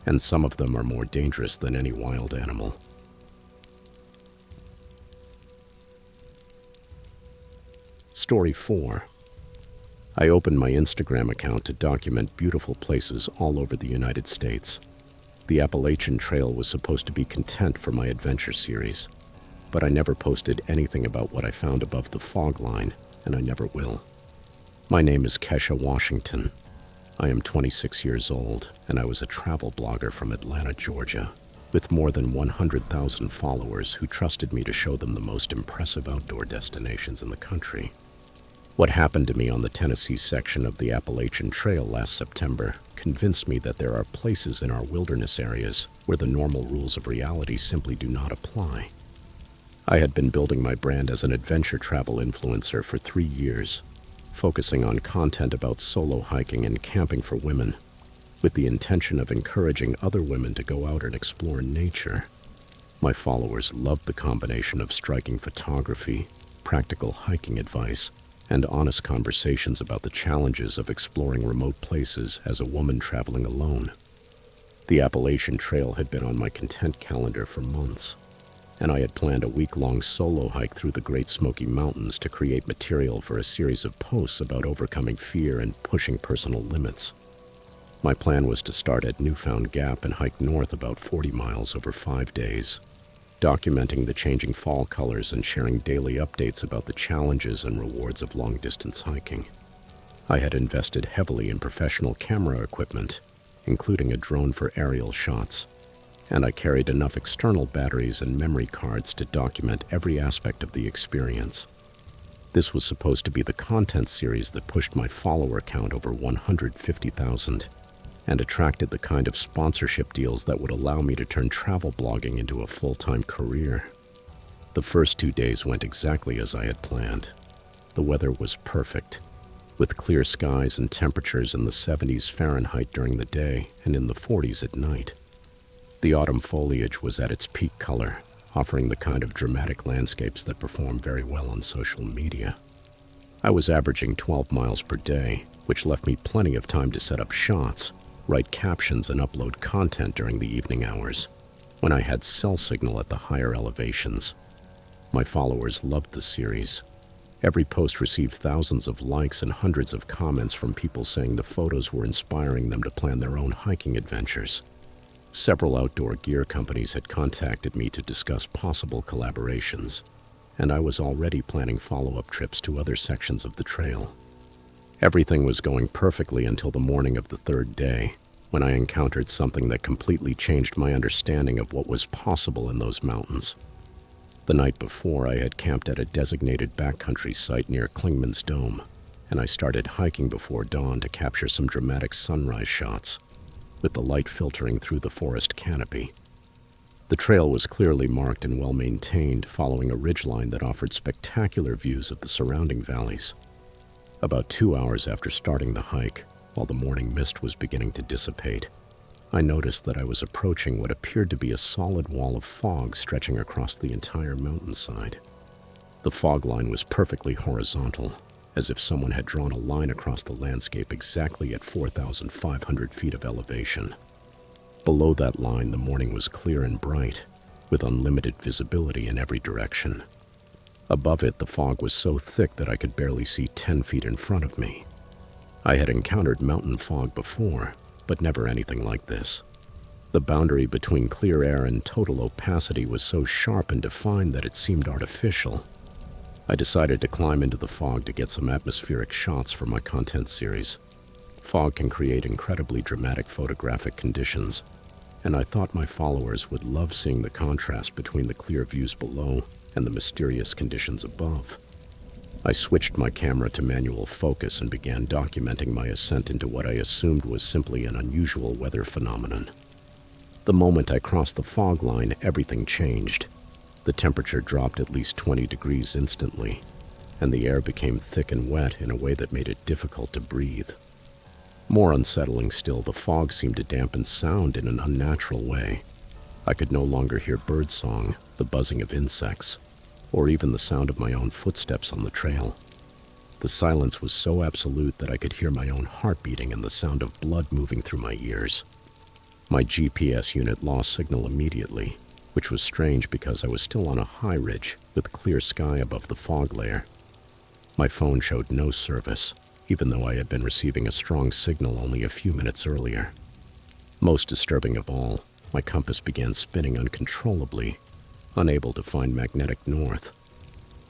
A: and some of them are more dangerous than any wild animal. Story 4. I opened my Instagram account to document beautiful places all over the United States. The Appalachian Trail was supposed to be content for my adventure series, but I never posted anything about what I found above the fog line, and I never will. My name is Kesha Washington. I am 26 years old, and I was a travel blogger from Atlanta, Georgia, with more than 100,000 followers who trusted me to show them the most impressive outdoor destinations in the country. What happened to me on the Tennessee section of the Appalachian Trail last September convinced me that there are places in our wilderness areas where the normal rules of reality simply do not apply. I had been building my brand as an adventure travel influencer for 3 years, focusing on content about solo hiking and camping for women, with the intention of encouraging other women to go out and explore nature. My followers loved the combination of striking photography, practical hiking advice, and honest conversations about the challenges of exploring remote places as a woman traveling alone. The Appalachian Trail had been on my content calendar for months, and I had planned a week-long solo hike through the Great Smoky Mountains to create material for a series of posts about overcoming fear and pushing personal limits. My plan was to start at Newfound Gap and hike north about 40 miles over 5 days, documenting the changing fall colors and sharing daily updates about the challenges and rewards of long-distance hiking. I had invested heavily in professional camera equipment, including a drone for aerial shots, and I carried enough external batteries and memory cards to document every aspect of the experience. This was supposed to be the content series that pushed my follower count over 150,000 and attracted the kind of sponsorship deals that would allow me to turn travel blogging into a full-time career. The first 2 days went exactly as I had planned. The weather was perfect, with clear skies and temperatures in the 70s Fahrenheit during the day and in the 40s at night. The autumn foliage was at its peak color, offering the kind of dramatic landscapes that perform very well on social media. I was averaging 12 miles per day, which left me plenty of time to set up shots, write captions, and upload content during the evening hours, when I had cell signal at the higher elevations. My followers loved the series. Every post received thousands of likes and hundreds of comments from people saying the photos were inspiring them to plan their own hiking adventures. Several outdoor gear companies had contacted me to discuss possible collaborations, and I was already planning follow-up trips to other sections of the trail. Everything was going perfectly until the morning of the third day, when I encountered something that completely changed my understanding of what was possible in those mountains. The night before, I had camped at a designated backcountry site near Clingman's Dome, and I started hiking before dawn to capture some dramatic sunrise shots, with the light filtering through the forest canopy. The trail was clearly marked and well-maintained, following a ridgeline that offered spectacular views of the surrounding valleys. About 2 hours after starting the hike, while the morning mist was beginning to dissipate, I noticed that I was approaching what appeared to be a solid wall of fog stretching across the entire mountainside. The fog line was perfectly horizontal, as if someone had drawn a line across the landscape exactly at 4,500 feet of elevation. Below that line, the morning was clear and bright, with unlimited visibility in every direction. Above it, the fog was so thick that I could barely see 10 feet in front of me. I had encountered mountain fog before, but never anything like this. The boundary between clear air and total opacity was so sharp and defined that it seemed artificial. I decided to climb into the fog to get some atmospheric shots for my content series. Fog can create incredibly dramatic photographic conditions, and I thought my followers would love seeing the contrast between the clear views below and the mysterious conditions above. I switched my camera to manual focus and began documenting my ascent into what I assumed was simply an unusual weather phenomenon. The moment I crossed the fog line, everything changed. The temperature dropped at least 20 degrees instantly, and the air became thick and wet in a way that made it difficult to breathe. More unsettling still, the fog seemed to dampen sound in an unnatural way. I could no longer hear birdsong, the buzzing of insects, or even the sound of my own footsteps on the trail. The silence was so absolute that I could hear my own heart beating and the sound of blood moving through my ears. My GPS unit lost signal immediately, which was strange because I was still on a high ridge with clear sky above the fog layer. My phone showed no service, even though I had been receiving a strong signal only a few minutes earlier. Most disturbing of all, my compass began spinning uncontrollably, unable to find magnetic north.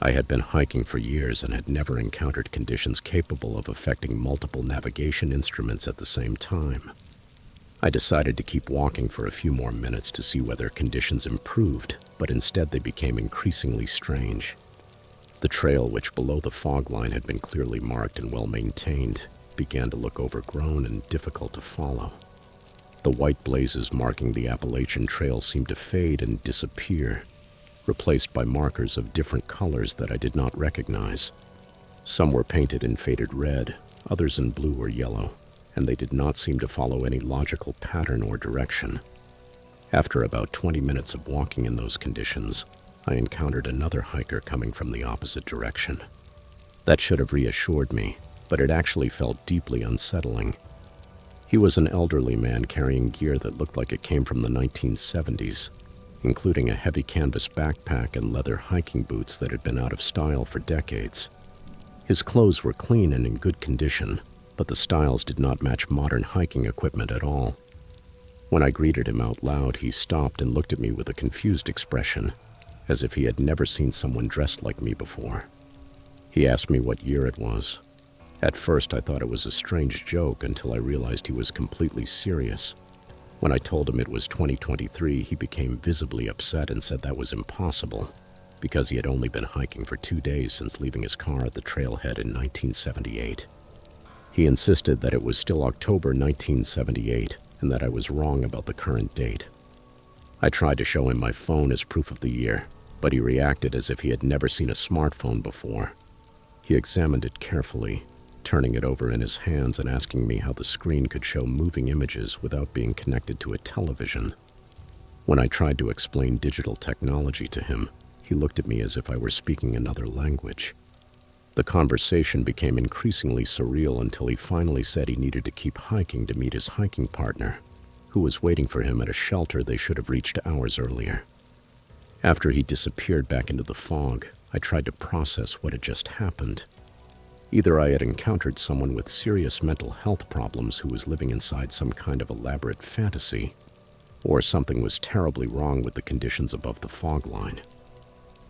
A: I had been hiking for years and had never encountered conditions capable of affecting multiple navigation instruments at the same time. I decided to keep walking for a few more minutes to see whether conditions improved, but instead they became increasingly strange. The trail, which below the fog line had been clearly marked and well-maintained, began to look overgrown and difficult to follow. The white blazes marking the Appalachian Trail seemed to fade and disappear, replaced by markers of different colors that I did not recognize. Some were painted in faded red, others in blue or yellow, and they did not seem to follow any logical pattern or direction. After about 20 minutes of walking in those conditions, I encountered another hiker coming from the opposite direction. That should have reassured me, but it actually felt deeply unsettling. He was an elderly man carrying gear that looked like it came from the 1970s, including a heavy canvas backpack and leather hiking boots that had been out of style for decades. His clothes were clean and in good condition, but the styles did not match modern hiking equipment at all. When I greeted him out loud, he stopped and looked at me with a confused expression, as if he had never seen someone dressed like me before. He asked me what year it was. At first, I thought it was a strange joke until I realized he was completely serious. When I told him it was 2023, he became visibly upset and said that was impossible. because he had only been hiking for 2 days since leaving his car at the trailhead in 1978. He insisted that it was still October 1978 and that I was wrong about the current date. I tried to show him my phone as proof of the year, but he reacted as if he had never seen a smartphone before. He examined it carefully, turning it over in his hands and asking me how the screen could show moving images without being connected to a television. When I tried to explain digital technology to him, he looked at me as if I were speaking another language. The conversation became increasingly surreal until he finally said he needed to keep hiking to meet his hiking partner, who was waiting for him at a shelter they should have reached hours earlier. After he disappeared back into the fog, I tried to process what had just happened. Either I had encountered someone with serious mental health problems who was living inside some kind of elaborate fantasy, or something was terribly wrong with the conditions above the fog line.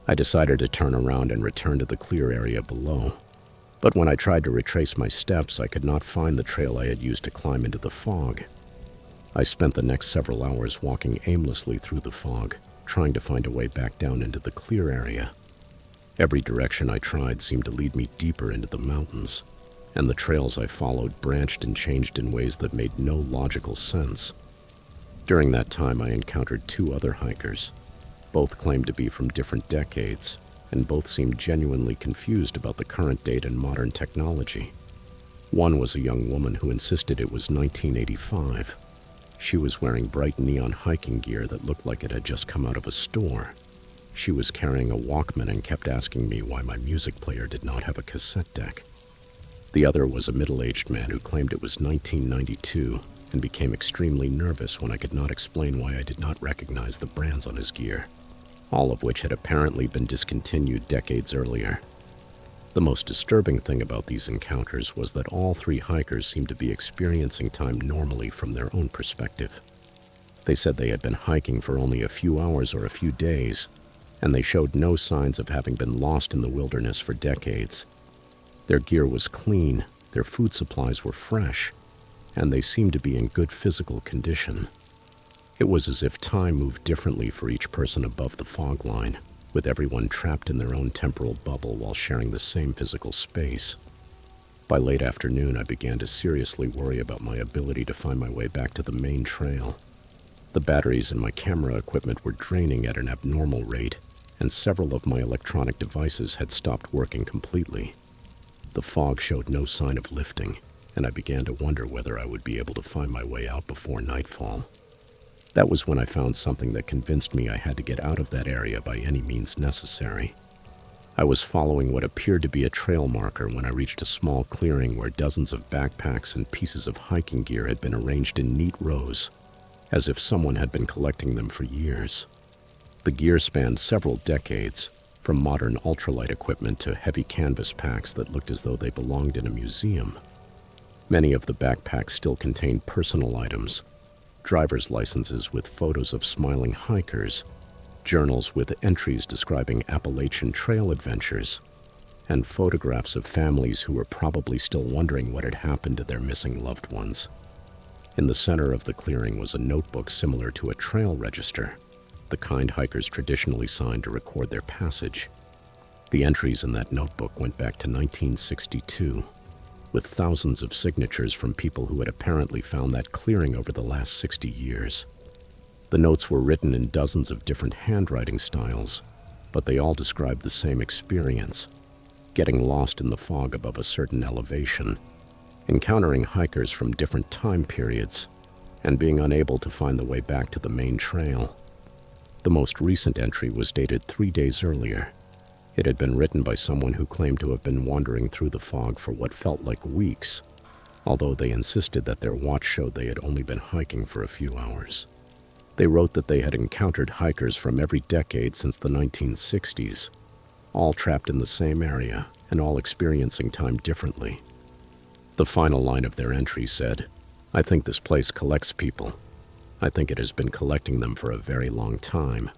A: I decided to turn around and return to the clear area below, but when I tried to retrace my steps, I could not find the trail I had used to climb into the fog. I spent the next several hours walking aimlessly through the fog, trying to find a way back down into the clear area. Every direction I tried seemed to lead me deeper into the mountains, and the trails I followed branched and changed in ways that made no logical sense. During that time, I encountered 2 other hikers. Both claimed to be from different decades, and both seemed genuinely confused about the current date and modern technology. One was a young woman who insisted it was 1985. She was wearing bright neon hiking gear that looked like it had just come out of a store. She was carrying a Walkman and kept asking me why my music player did not have a cassette deck. The other was a middle-aged man who claimed it was 1992 and became extremely nervous when I could not explain why I did not recognize the brands on his gear, all of which had apparently been discontinued decades earlier. The most disturbing thing about these encounters was that all 3 hikers seemed to be experiencing time normally from their own perspective. They said they had been hiking for only a few hours or a few days, and they showed no signs of having been lost in the wilderness for decades. Their gear was clean, their food supplies were fresh, and they seemed to be in good physical condition. It was as if time moved differently for each person above the fog line, with everyone trapped in their own temporal bubble while sharing the same physical space. By late afternoon, I began to seriously worry about my ability to find my way back to the main trail. The batteries in my camera equipment were draining at an abnormal rate, and several of my electronic devices had stopped working completely. The fog showed no sign of lifting, and I began to wonder whether I would be able to find my way out before nightfall. That was when I found something that convinced me I had to get out of that area by any means necessary. I was following what appeared to be a trail marker when I reached a small clearing where dozens of backpacks and pieces of hiking gear had been arranged in neat rows, as if someone had been collecting them for years. The gear spanned several decades, from modern ultralight equipment to heavy canvas packs that looked as though they belonged in a museum. Many of the backpacks still contained personal items, driver's licenses with photos of smiling hikers, journals with entries describing Appalachian trail adventures, and photographs of families who were probably still wondering what had happened to their missing loved ones. In the center of the clearing was a notebook similar to a trail register, the kind hikers traditionally signed to record their passage. The entries in that notebook went back to 1962, with thousands of signatures from people who had apparently found that clearing over the last 60 years. The notes were written in dozens of different handwriting styles, but they all described the same experience: getting lost in the fog above a certain elevation, encountering hikers from different time periods, and being unable to find the way back to the main trail. The most recent entry was dated 3 days earlier. It had been written by someone who claimed to have been wandering through the fog for what felt like weeks, although they insisted that their watch showed they had only been hiking for a few hours. They wrote that they had encountered hikers from every decade since the 1960s, all trapped in the same area and all experiencing time differently. The final line of their entry said, "I think this place collects people. I think it has been collecting them for a very long time."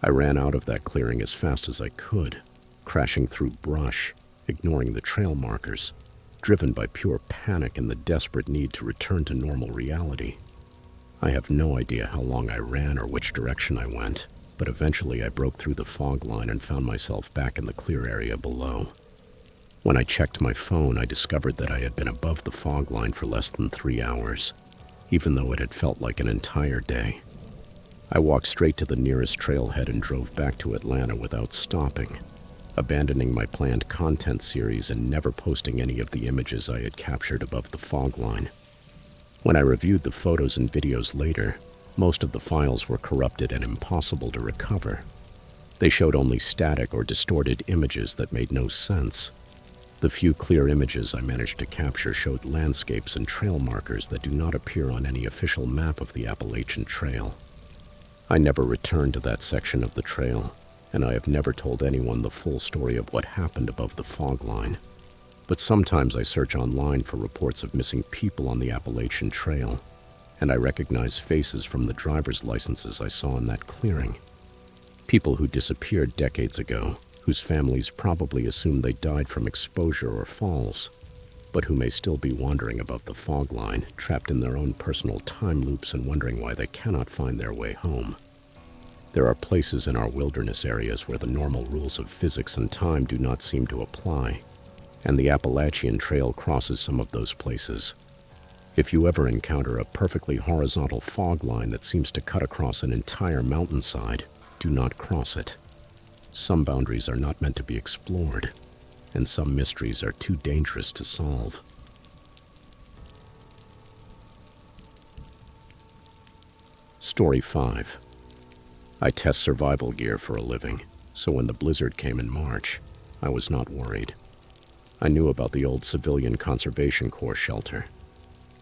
A: I ran out of that clearing as fast as I could, crashing through brush, ignoring the trail markers, driven by pure panic and the desperate need to return to normal reality. I have no idea how long I ran or which direction I went, but eventually I broke through the fog line and found myself back in the clear area below. When I checked my phone, I discovered that I had been above the fog line for less than 3 hours, even though it had felt like an entire day. I walked straight to the nearest trailhead and drove back to Atlanta without stopping, abandoning my planned content series and never posting any of the images I had captured above the fog line. When I reviewed the photos and videos later, most of the files were corrupted and impossible to recover. They showed only static or distorted images that made no sense. The few clear images I managed to capture showed landscapes and trail markers that do not appear on any official map of the Appalachian Trail. I never returned to that section of the trail, and I have never told anyone the full story of what happened above the fog line. But sometimes I search online for reports of missing people on the Appalachian Trail, and I recognize faces from the driver's licenses I saw in that clearing. People who disappeared decades ago, whose families probably assume they died from exposure or falls, but who may still be wandering above the fog line, trapped in their own personal time loops and wondering why they cannot find their way home. There are places in our wilderness areas where the normal rules of physics and time do not seem to apply, and the Appalachian Trail crosses some of those places. If you ever encounter a perfectly horizontal fog line that seems to cut across an entire mountainside, do not cross it. Some boundaries are not meant to be explored, and some mysteries are too dangerous to solve. Story 5. I test survival gear for a living, so when the blizzard came in March, I was not worried. I knew about the old Civilian Conservation Corps shelter.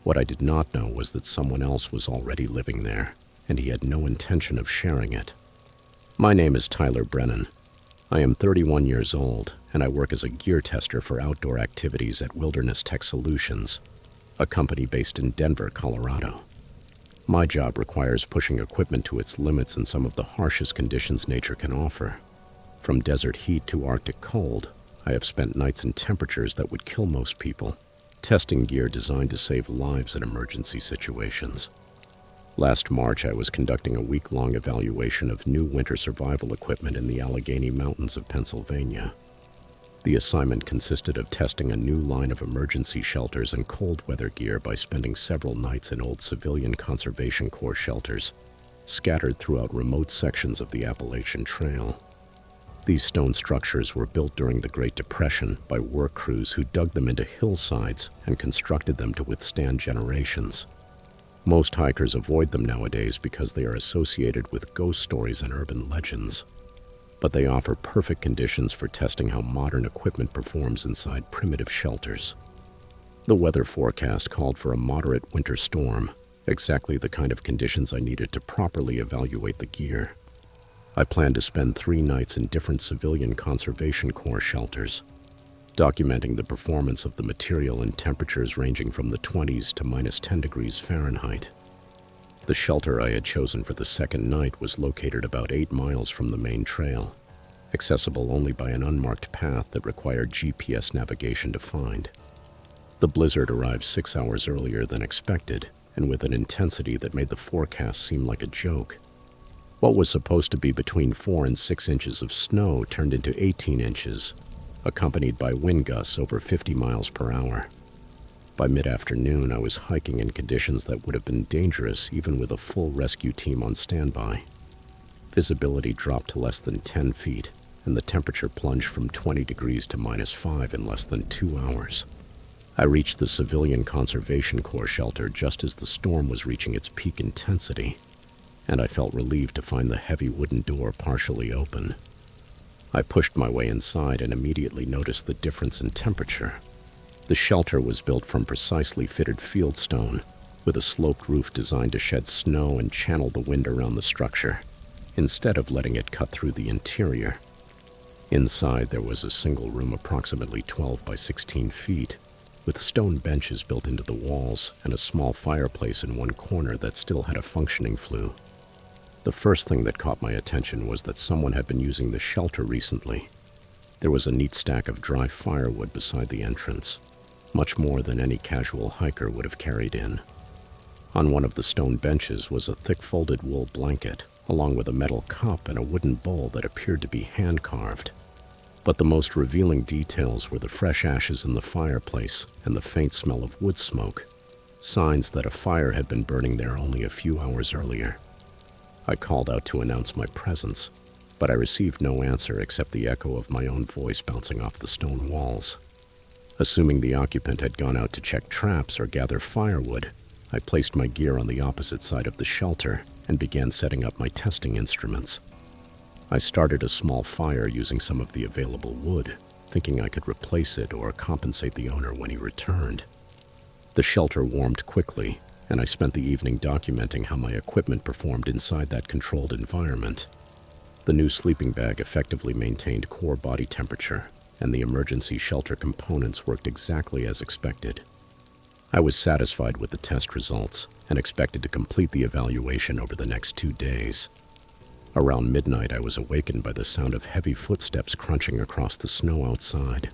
A: What I did not know was that someone else was already living there, and he had no intention of sharing it. My name is Tyler Brennan. I am 31 years old, and I work as a gear tester for outdoor activities at Wilderness Tech Solutions, a company based in Denver, Colorado. My job requires pushing equipment to its limits in some of the harshest conditions nature can offer. From desert heat to Arctic cold, I have spent nights in temperatures that would kill most people, testing gear designed to save lives in emergency situations. Last March, I was conducting a week-long evaluation of new winter survival equipment in the Allegheny Mountains of Pennsylvania. The assignment consisted of testing a new line of emergency shelters and cold weather gear by spending several nights in old Civilian Conservation Corps shelters, scattered throughout remote sections of the Appalachian Trail. These stone structures were built during the Great Depression by work crews who dug them into hillsides and constructed them to withstand generations. Most hikers avoid them nowadays because they are associated with ghost stories and urban legends, but they offer perfect conditions for testing how modern equipment performs inside primitive shelters. The weather forecast called for a moderate winter storm, exactly the kind of conditions I needed to properly evaluate the gear. I planned to spend 3 nights in different Civilian Conservation Corps shelters, documenting the performance of the material in temperatures ranging from the 20s to -10 degrees Fahrenheit. The shelter I had chosen for the second night was located about 8 miles from the main trail, accessible only by an unmarked path that required GPS navigation to find. The blizzard arrived 6 hours earlier than expected, and with an intensity that made the forecast seem like a joke. What was supposed to be between 4 and 6 inches of snow turned into 18 inches, accompanied by wind gusts over 50 miles per hour. By mid-afternoon, I was hiking in conditions that would have been dangerous even with a full rescue team on standby. Visibility dropped to less than 10 feet, and the temperature plunged from 20 degrees to -5 in less than 2 hours. I reached the Civilian Conservation Corps shelter just as the storm was reaching its peak intensity, and I felt relieved to find the heavy wooden door partially open. I pushed my way inside and immediately noticed the difference in temperature. The shelter was built from precisely fitted fieldstone, with a sloped roof designed to shed snow and channel the wind around the structure, instead of letting it cut through the interior. Inside, there was a single room approximately 12 by 16 feet, with stone benches built into the walls and a small fireplace in one corner that still had a functioning flue. The first thing that caught my attention was that someone had been using the shelter recently. There was a neat stack of dry firewood beside the entrance, much more than any casual hiker would have carried in. On one of the stone benches was a thick folded wool blanket, along with a metal cup and a wooden bowl that appeared to be hand-carved. But the most revealing details were the fresh ashes in the fireplace and the faint smell of wood smoke, signs that a fire had been burning there only a few hours earlier. I called out to announce my presence, but I received no answer except the echo of my own voice bouncing off the stone walls. Assuming the occupant had gone out to check traps or gather firewood, I placed my gear on the opposite side of the shelter and began setting up my testing instruments. I started a small fire using some of the available wood, thinking I could replace it or compensate the owner when he returned. The shelter warmed quickly, and I spent the evening documenting how my equipment performed inside that controlled environment. The new sleeping bag effectively maintained core body temperature, and the emergency shelter components worked exactly as expected. I was satisfied with the test results and expected to complete the evaluation over the next 2 days. Around midnight, I was awakened by the sound of heavy footsteps crunching across the snow outside.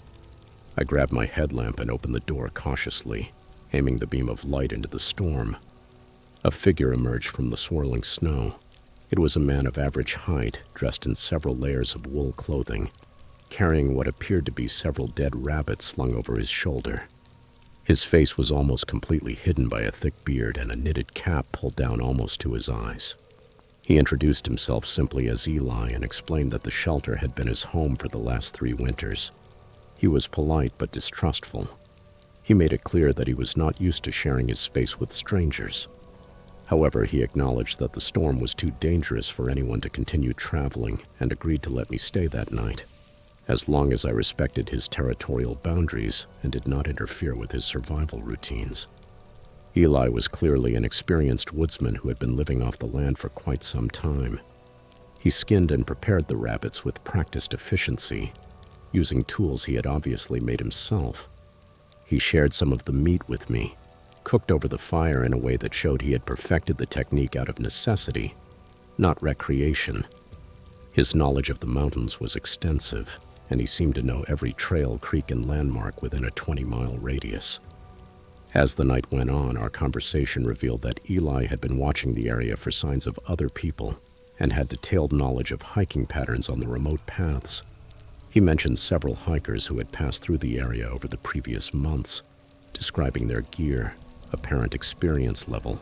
A: I grabbed my headlamp and opened the door cautiously, aiming the beam of light into the storm. A figure emerged from the swirling snow. It was a man of average height, dressed in several layers of wool clothing, carrying what appeared to be several dead rabbits slung over his shoulder. His face was almost completely hidden by a thick beard and a knitted cap pulled down almost to his eyes. He introduced himself simply as Eli and explained that the shelter had been his home for the last 3 winters. He was polite but distrustful. He made it clear that he was not used to sharing his space with strangers. However, he acknowledged that the storm was too dangerous for anyone to continue traveling and agreed to let me stay that night, as long as I respected his territorial boundaries and did not interfere with his survival routines. Eli was clearly an experienced woodsman who had been living off the land for quite some time. He skinned and prepared the rabbits with practiced efficiency, using tools he had obviously made himself. He shared some of the meat with me, cooked over the fire in a way that showed he had perfected the technique out of necessity, not recreation. His knowledge of the mountains was extensive, and he seemed to know every trail, creek, and landmark within a 20-mile radius. As the night went on, our conversation revealed that Eli had been watching the area for signs of other people and had detailed knowledge of hiking patterns on the remote paths. He mentioned several hikers who had passed through the area over the previous months, describing their gear, apparent experience level,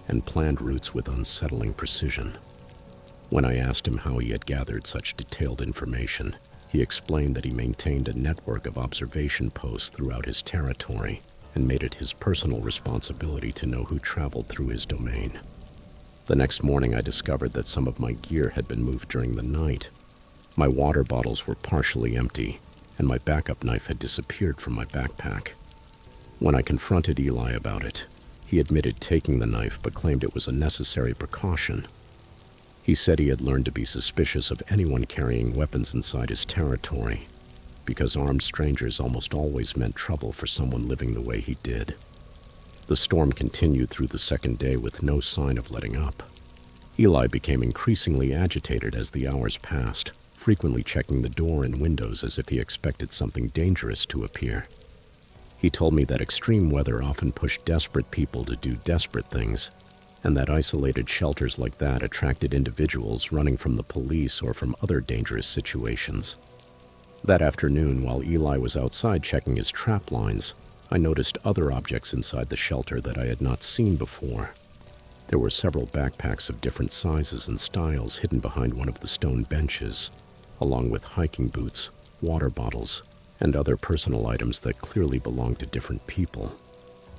A: and planned routes with unsettling precision. When I asked him how he had gathered such detailed information, he explained that he maintained a network of observation posts throughout his territory and made it his personal responsibility to know who traveled through his domain. The next morning, I discovered that some of my gear had been moved during the night. My water bottles were partially empty, and my backup knife had disappeared from my backpack. When I confronted Eli about it, he admitted taking the knife but claimed it was a necessary precaution. He said he had learned to be suspicious of anyone carrying weapons inside his territory, because armed strangers almost always meant trouble for someone living the way he did. The storm continued through the second day with no sign of letting up. Eli became increasingly agitated as the hours passed, frequently checking the door and windows as if he expected something dangerous to appear. He told me that extreme weather often pushed desperate people to do desperate things, and that isolated shelters like that attracted individuals running from the police or from other dangerous situations. That afternoon, while Eli was outside checking his trap lines, I noticed other objects inside the shelter that I had not seen before. There were several backpacks of different sizes and styles hidden behind one of the stone benches, along with hiking boots, water bottles, and other personal items that clearly belonged to different people.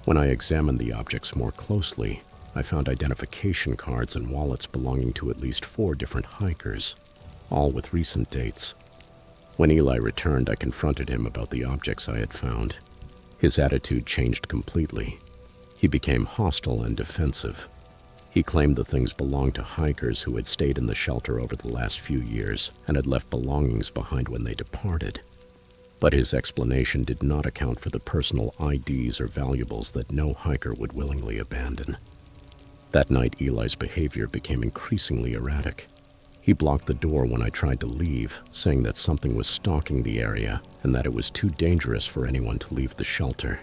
A: When I examined the objects more closely, I found identification cards and wallets belonging to at least 4 different hikers, all with recent dates. When Eli returned, I confronted him about the objects I had found. His attitude changed completely. He became hostile and defensive. He claimed the things belonged to hikers who had stayed in the shelter over the last few years and had left belongings behind when they departed. But his explanation did not account for the personal IDs or valuables that no hiker would willingly abandon. That night, Eli's behavior became increasingly erratic. He blocked the door when I tried to leave, saying that something was stalking the area and that it was too dangerous for anyone to leave the shelter.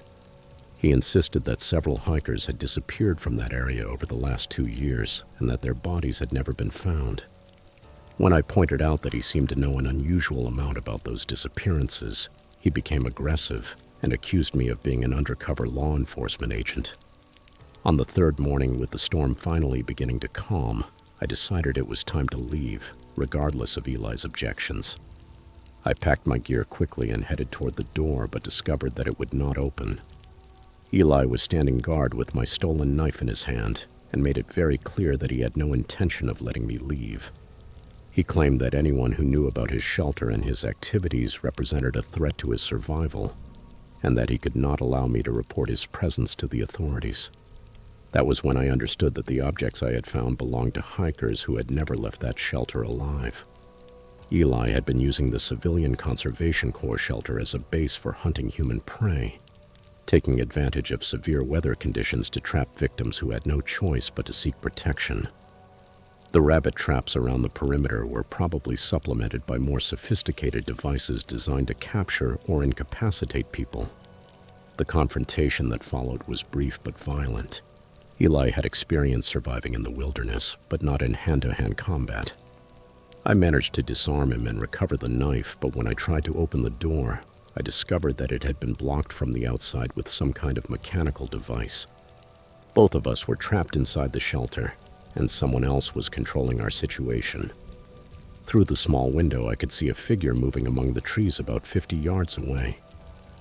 A: He insisted that several hikers had disappeared from that area over the last 2 years and that their bodies had never been found. When I pointed out that he seemed to know an unusual amount about those disappearances, he became aggressive and accused me of being an undercover law enforcement agent. On the third morning, with the storm finally beginning to calm, I decided it was time to leave, regardless of Eli's objections. I packed my gear quickly and headed toward the door, but discovered that it would not open. Eli was standing guard with my stolen knife in his hand and made it very clear that he had no intention of letting me leave. He claimed that anyone who knew about his shelter and his activities represented a threat to his survival, and that he could not allow me to report his presence to the authorities. That was when I understood that the objects I had found belonged to hikers who had never left that shelter alive. Eli had been using the Civilian Conservation Corps shelter as a base for hunting human prey, taking advantage of severe weather conditions to trap victims who had no choice but to seek protection. The rabbit traps around the perimeter were probably supplemented by more sophisticated devices designed to capture or incapacitate people. The confrontation that followed was brief but violent. Eli had experience surviving in the wilderness, but not in hand-to-hand combat. I managed to disarm him and recover the knife, but when I tried to open the door, I discovered that it had been blocked from the outside with some kind of mechanical device. Both of us were trapped inside the shelter, and someone else was controlling our situation. Through the small window, I could see a figure moving among the trees about 50 yards away.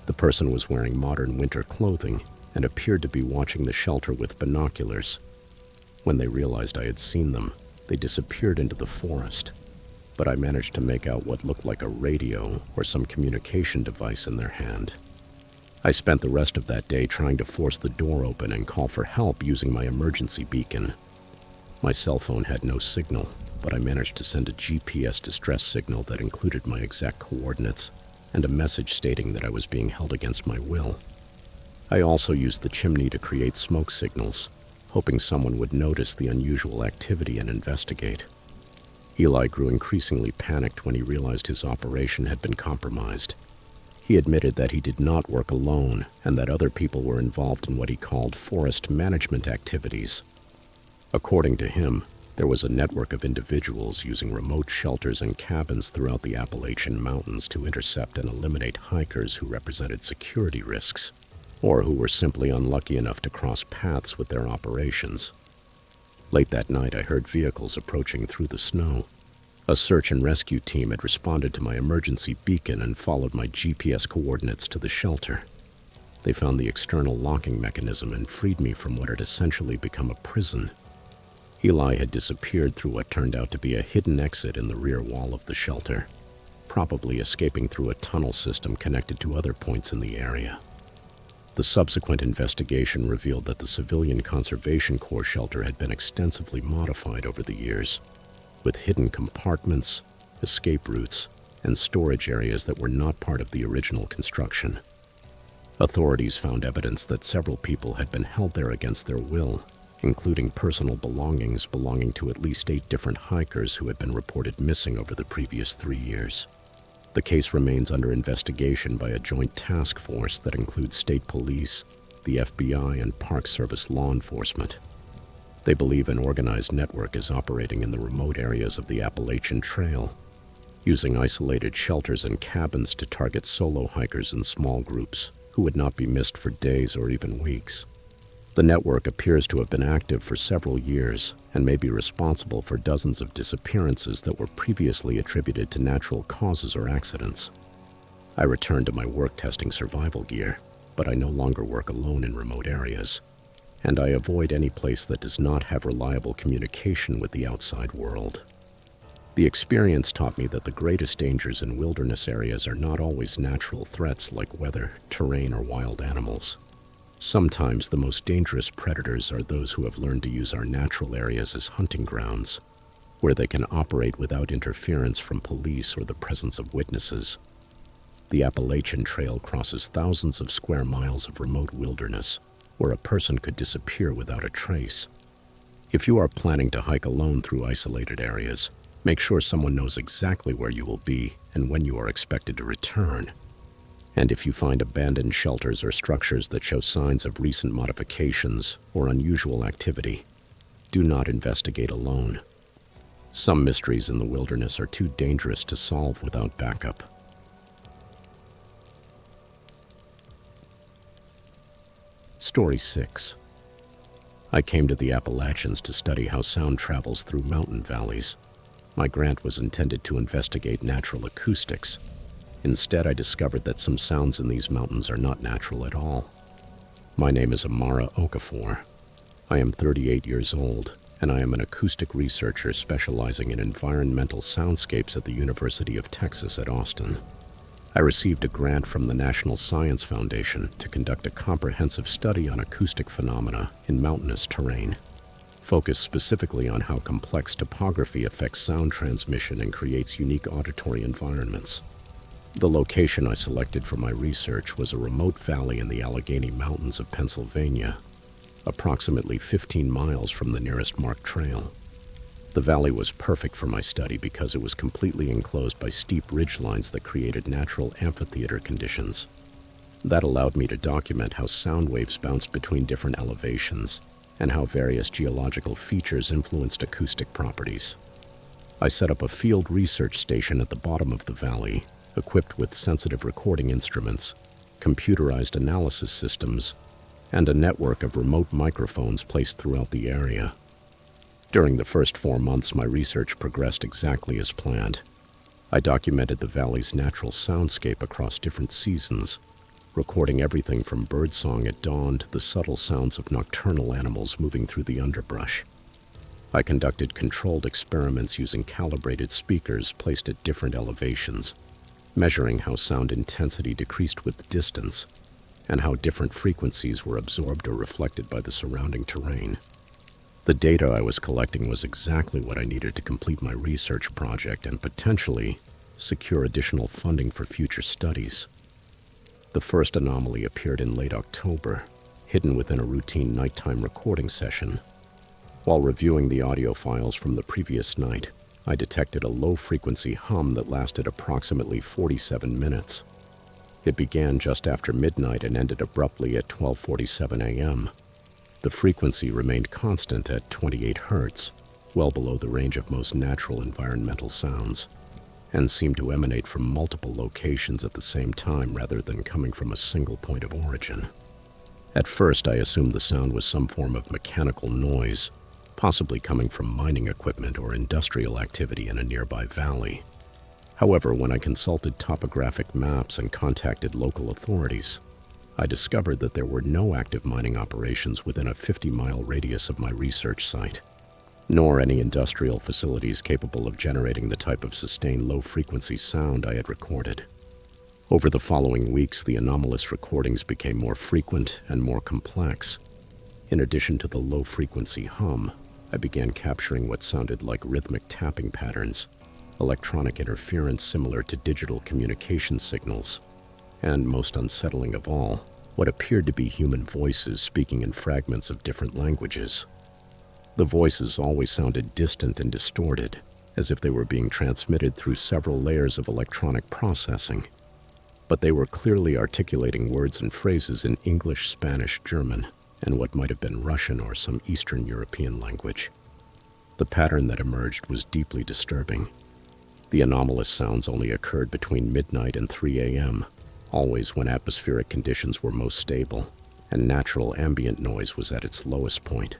A: The person was wearing modern winter clothing and appeared to be watching the shelter with binoculars. When they realized I had seen them, they disappeared into the forest, but I managed to make out what looked like a radio or some communication device in their hand. I spent the rest of that day trying to force the door open and call for help using my emergency beacon. My cell phone had no signal, but I managed to send a GPS distress signal that included my exact coordinates and a message stating that I was being held against my will. I also used the chimney to create smoke signals, hoping someone would notice the unusual activity and investigate. Eli grew increasingly panicked when he realized his operation had been compromised. He admitted that he did not work alone and that other people were involved in what he called forest management activities. According to him, there was a network of individuals using remote shelters and cabins throughout the Appalachian Mountains to intercept and eliminate hikers who represented security risks, or who were simply unlucky enough to cross paths with their operations. Late that night, I heard vehicles approaching through the snow. A search and rescue team had responded to my emergency beacon and followed my GPS coordinates to the shelter. They found the external locking mechanism and freed me from what had essentially become a prison. Eli had disappeared through what turned out to be a hidden exit in the rear wall of the shelter, probably escaping through a tunnel system connected to other points in the area. The subsequent investigation revealed that the Civilian Conservation Corps shelter had been extensively modified over the years, with hidden compartments, escape routes, and storage areas that were not part of the original construction. Authorities found evidence that several people had been held there against their will, including personal belongings belonging to at least 8 different hikers who had been reported missing over the previous 3 years. The case remains under investigation by a joint task force that includes state police, the FBI, and Park Service law enforcement. They believe an organized network is operating in the remote areas of the Appalachian Trail, using isolated shelters and cabins to target solo hikers in small groups who would not be missed for days or even weeks. The network appears to have been active for several years and may be responsible for dozens of disappearances that were previously attributed to natural causes or accidents. I returned to my work testing survival gear, but I no longer work alone in remote areas, and I avoid any place that does not have reliable communication with the outside world. The experience taught me that the greatest dangers in wilderness areas are not always natural threats like weather, terrain, or wild animals. Sometimes the most dangerous predators are those who have learned to use our natural areas as hunting grounds, where they can operate without interference from police or the presence of witnesses. The Appalachian Trail crosses thousands of square miles of remote wilderness, where a person could disappear without a trace. If you are planning to hike alone through isolated areas, make sure someone knows exactly where you will be and when you are expected to return. And if you find abandoned shelters or structures that show signs of recent modifications or unusual activity, do not investigate alone. Some mysteries in the wilderness are too dangerous to solve without backup. Story 6. I came to the Appalachians to study how sound travels through mountain valleys. My grant was intended to investigate natural acoustics. Instead, I discovered that some sounds in these mountains are not natural at all. My name is Amara Okafor. I am 38 years old, and I am an acoustic researcher specializing in environmental soundscapes at the University of Texas at Austin. I received a grant from the National Science Foundation to conduct a comprehensive study on acoustic phenomena in mountainous terrain, focused specifically on how complex topography affects sound transmission and creates unique auditory environments. The location I selected for my research was a remote valley in the Allegheny Mountains of Pennsylvania, approximately 15 miles from the nearest marked trail. The valley was perfect for my study because it was completely enclosed by steep ridgelines that created natural amphitheater conditions. That allowed me to document how sound waves bounced between different elevations and how various geological features influenced acoustic properties. I set up a field research station at the bottom of the valley, equipped with sensitive recording instruments, computerized analysis systems, and a network of remote microphones placed throughout the area. During the first 4 months, my research progressed exactly as planned. I documented the valley's natural soundscape across different seasons, recording everything from birdsong at dawn to the subtle sounds of nocturnal animals moving through the underbrush. I conducted controlled experiments using calibrated speakers placed at different elevations, measuring how sound intensity decreased with distance and how different frequencies were absorbed or reflected by the surrounding terrain. The data I was collecting was exactly what I needed to complete my research project and potentially secure additional funding for future studies. The first anomaly appeared in late October, hidden within a routine nighttime recording session. While reviewing the audio files from the previous night, I detected a low-frequency hum that lasted approximately 47 minutes. It began just after midnight and ended abruptly at 12:47 a.m. The frequency remained constant at 28 Hz, well below the range of most natural environmental sounds, and seemed to emanate from multiple locations at the same time rather than coming from a single point of origin. At first, I assumed the sound was some form of mechanical noise, possibly coming from mining equipment or industrial activity in a nearby valley. However, when I consulted topographic maps and contacted local authorities, I discovered that there were no active mining operations within a 50-mile radius of my research site, nor any industrial facilities capable of generating the type of sustained low-frequency sound I had recorded. Over the following weeks, the anomalous recordings became more frequent and more complex. In addition to the low-frequency hum, I began capturing what sounded like rhythmic tapping patterns, electronic interference similar to digital communication signals, and most unsettling of all, what appeared to be human voices speaking in fragments of different languages. The voices always sounded distant and distorted, as if they were being transmitted through several layers of electronic processing. But they were clearly articulating words and phrases in English, Spanish, German, and what might have been Russian or some Eastern European language. The pattern that emerged was deeply disturbing. The anomalous sounds only occurred between midnight and 3 a.m., always when atmospheric conditions were most stable, and natural ambient noise was at its lowest point.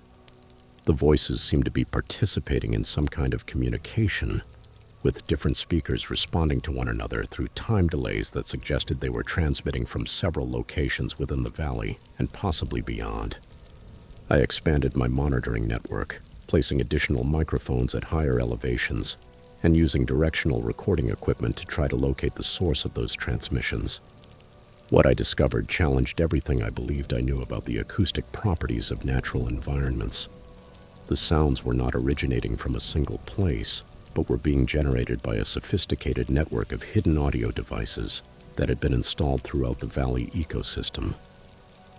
A: The voices seemed to be participating in some kind of communication, with different speakers responding to one another through time delays that suggested they were transmitting from several locations within the valley and possibly beyond. I expanded my monitoring network, placing additional microphones at higher elevations, and using directional recording equipment to try to locate the source of those transmissions. What I discovered challenged everything I believed I knew about the acoustic properties of natural environments. The sounds were not originating from a single place, but were being generated by a sophisticated network of hidden audio devices that had been installed throughout the valley ecosystem.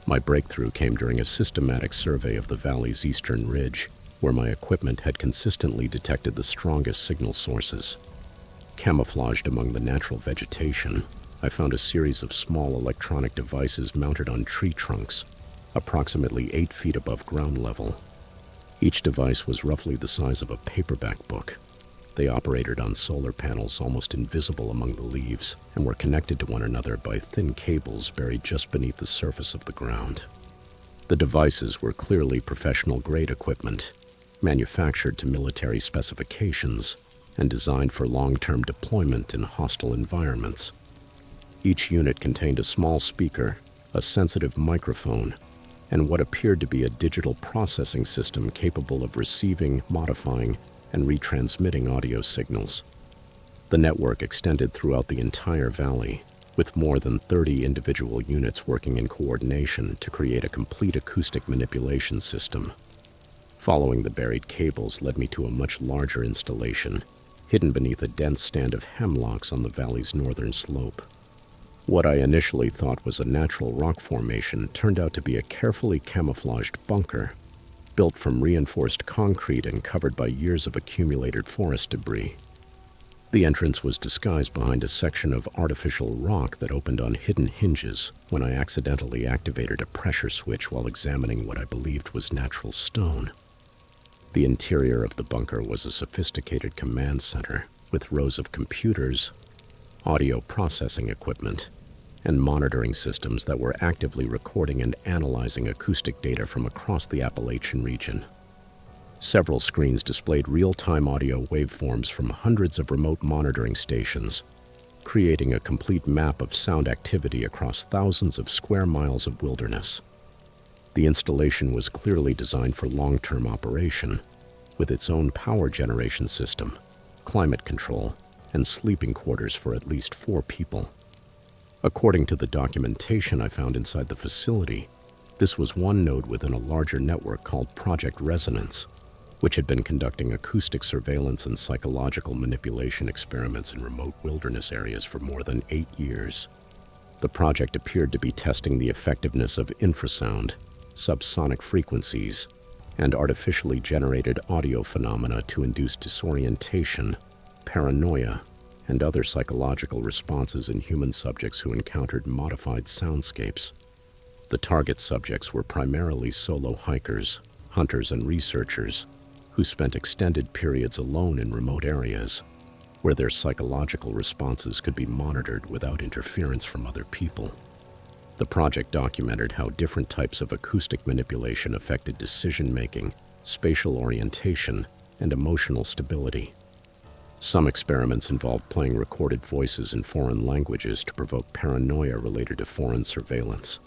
A: My breakthrough came during a systematic survey of the valley's eastern ridge, where my equipment had consistently detected the strongest signal sources. Camouflaged among the natural vegetation, I found a series of small electronic devices mounted on tree trunks, approximately 8 feet above ground level. Each device was roughly the size of a paperback book. They operated on solar panels almost invisible among the leaves and were connected to one another by thin cables buried just beneath the surface of the ground. The devices were clearly professional-grade equipment, manufactured to military specifications and designed for long-term deployment in hostile environments. Each unit contained a small speaker, a sensitive microphone, and what appeared to be a digital processing system capable of receiving, modifying, and retransmitting audio signals. The network extended throughout the entire valley, with more than 30 individual units working in coordination to create a complete acoustic manipulation system. Following the buried cables led me to a much larger installation, hidden beneath a dense stand of hemlocks on the valley's northern slope. What I initially thought was a natural rock formation turned out to be a carefully camouflaged bunker, built from reinforced concrete and covered by years of accumulated forest debris. The entrance was disguised behind a section of artificial rock that opened on hidden hinges when I accidentally activated a pressure switch while examining what I believed was natural stone. The interior of the bunker was a sophisticated command center with rows of computers, audio processing equipment, and monitoring systems that were actively recording and analyzing acoustic data from across the Appalachian region. Several screens displayed real-time audio waveforms from hundreds of remote monitoring stations, creating a complete map of sound activity across thousands of square miles of wilderness. The installation was clearly designed for long-term operation, with its own power generation system, climate control, and sleeping quarters for at least 4 people. According to the documentation I found inside the facility, this was one node within a larger network called Project Resonance, which had been conducting acoustic surveillance and psychological manipulation experiments in remote wilderness areas for more than 8 years. The project appeared to be testing the effectiveness of infrasound, subsonic frequencies, and artificially generated audio phenomena to induce disorientation, paranoia, and other psychological responses in human subjects who encountered modified soundscapes. The target subjects were primarily solo hikers, hunters, and researchers who spent extended periods alone in remote areas where their psychological responses could be monitored without interference from other people. The project documented how different types of acoustic manipulation affected decision-making, spatial orientation, and emotional stability. Some experiments involved playing recorded voices in foreign languages to provoke paranoia related to foreign surveillance.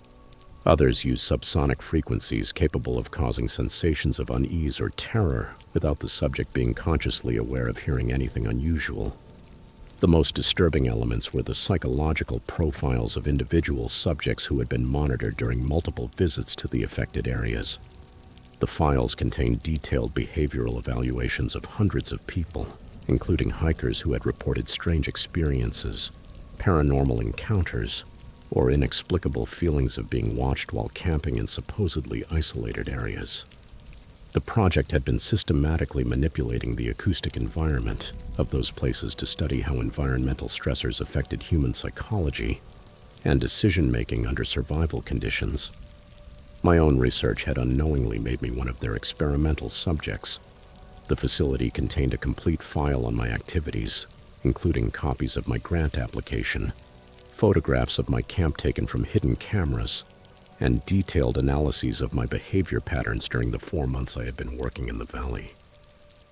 A: Others used subsonic frequencies capable of causing sensations of unease or terror without the subject being consciously aware of hearing anything unusual. The most disturbing elements were the psychological profiles of individual subjects who had been monitored during multiple visits to the affected areas. The files contained detailed behavioral evaluations of hundreds of people, including hikers who had reported strange experiences, paranormal encounters, or inexplicable feelings of being watched while camping in supposedly isolated areas. The project had been systematically manipulating the acoustic environment of those places to study how environmental stressors affected human psychology and decision-making under survival conditions. My own research had unknowingly made me one of their experimental subjects. The facility contained a complete file on my activities, including copies of my grant application, photographs of my camp taken from hidden cameras, and detailed analyses of my behavior patterns during the 4 months I had been working in the valley.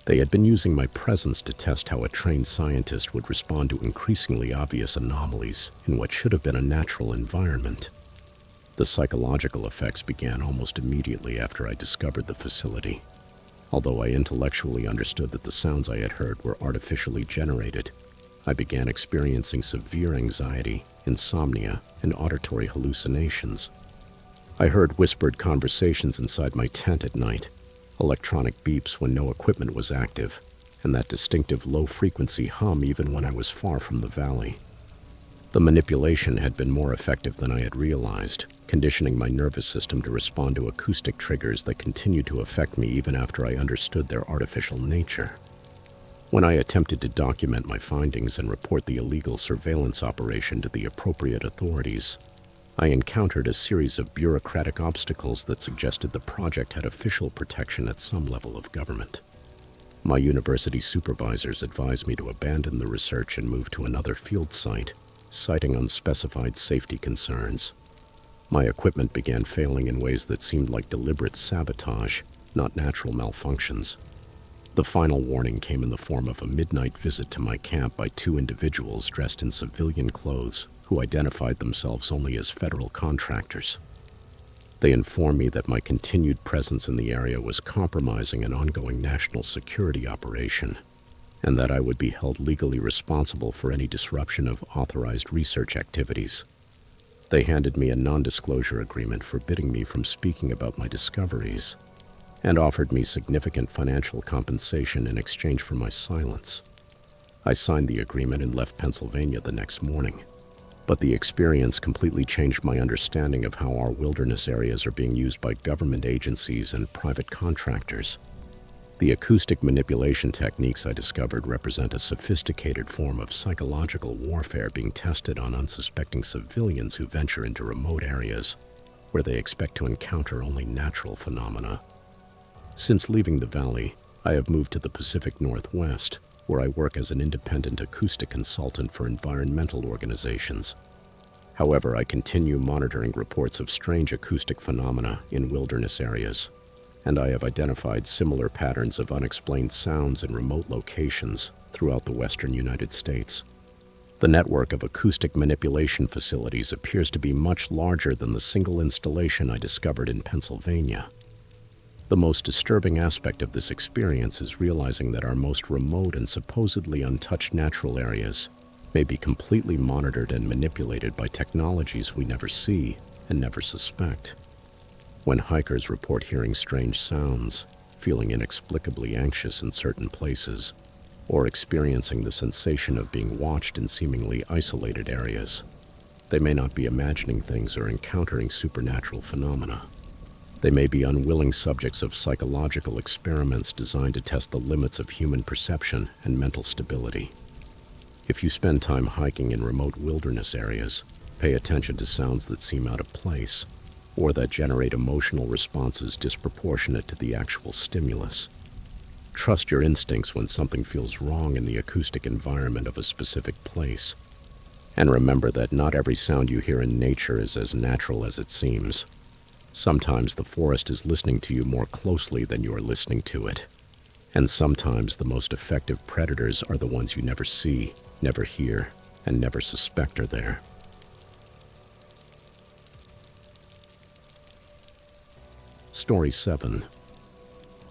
A: They had been using my presence to test how a trained scientist would respond to increasingly obvious anomalies in what should have been a natural environment. The psychological effects began almost immediately after I discovered the facility. Although I intellectually understood that the sounds I had heard were artificially generated, I began experiencing severe anxiety, insomnia, and auditory hallucinations. I heard whispered conversations inside my tent at night, electronic beeps when no equipment was active, and that distinctive low-frequency hum even when I was far from the valley. The manipulation had been more effective than I had realized, conditioning my nervous system to respond to acoustic triggers that continued to affect me even after I understood their artificial nature. When I attempted to document my findings and report the illegal surveillance operation to the appropriate authorities, I encountered a series of bureaucratic obstacles that suggested the project had official protection at some level of government. My university supervisors advised me to abandon the research and move to another field site, citing unspecified safety concerns. My equipment began failing in ways that seemed like deliberate sabotage, not natural malfunctions. The final warning came in the form of a midnight visit to my camp by two individuals dressed in civilian clothes who identified themselves only as federal contractors. They informed me that my continued presence in the area was compromising an ongoing national security operation, and that I would be held legally responsible for any disruption of authorized research activities. They handed me a non-disclosure agreement forbidding me from speaking about my discoveries, and offered me significant financial compensation in exchange for my silence. I signed the agreement and left Pennsylvania the next morning. But the experience completely changed my understanding of how our wilderness areas are being used by government agencies and private contractors. The acoustic manipulation techniques I discovered represent a sophisticated form of psychological warfare being tested on unsuspecting civilians who venture into remote areas where they expect to encounter only natural phenomena. Since leaving the valley, I have moved to the Pacific Northwest, where I work as an independent acoustic consultant for environmental organizations. However, I continue monitoring reports of strange acoustic phenomena in wilderness areas, and I have identified similar patterns of unexplained sounds in remote locations throughout the western United States. The network of acoustic manipulation facilities appears to be much larger than the single installation I discovered in Pennsylvania. The most disturbing aspect of this experience is realizing that our most remote and supposedly untouched natural areas may be completely monitored and manipulated by technologies we never see and never suspect. When hikers report hearing strange sounds, feeling inexplicably anxious in certain places, or experiencing the sensation of being watched in seemingly isolated areas, they may not be imagining things or encountering supernatural phenomena. They may be unwilling subjects of psychological experiments designed to test the limits of human perception and mental stability. If you spend time hiking in remote wilderness areas, pay attention to sounds that seem out of place, or that generate emotional responses disproportionate to the actual stimulus. Trust your instincts when something feels wrong in the acoustic environment of a specific place. And remember that not every sound you hear in nature is as natural as it seems. Sometimes the forest is listening to you more closely than you are listening to it. And sometimes the most effective predators are the ones you never see, never hear, and never suspect are there. Story 7.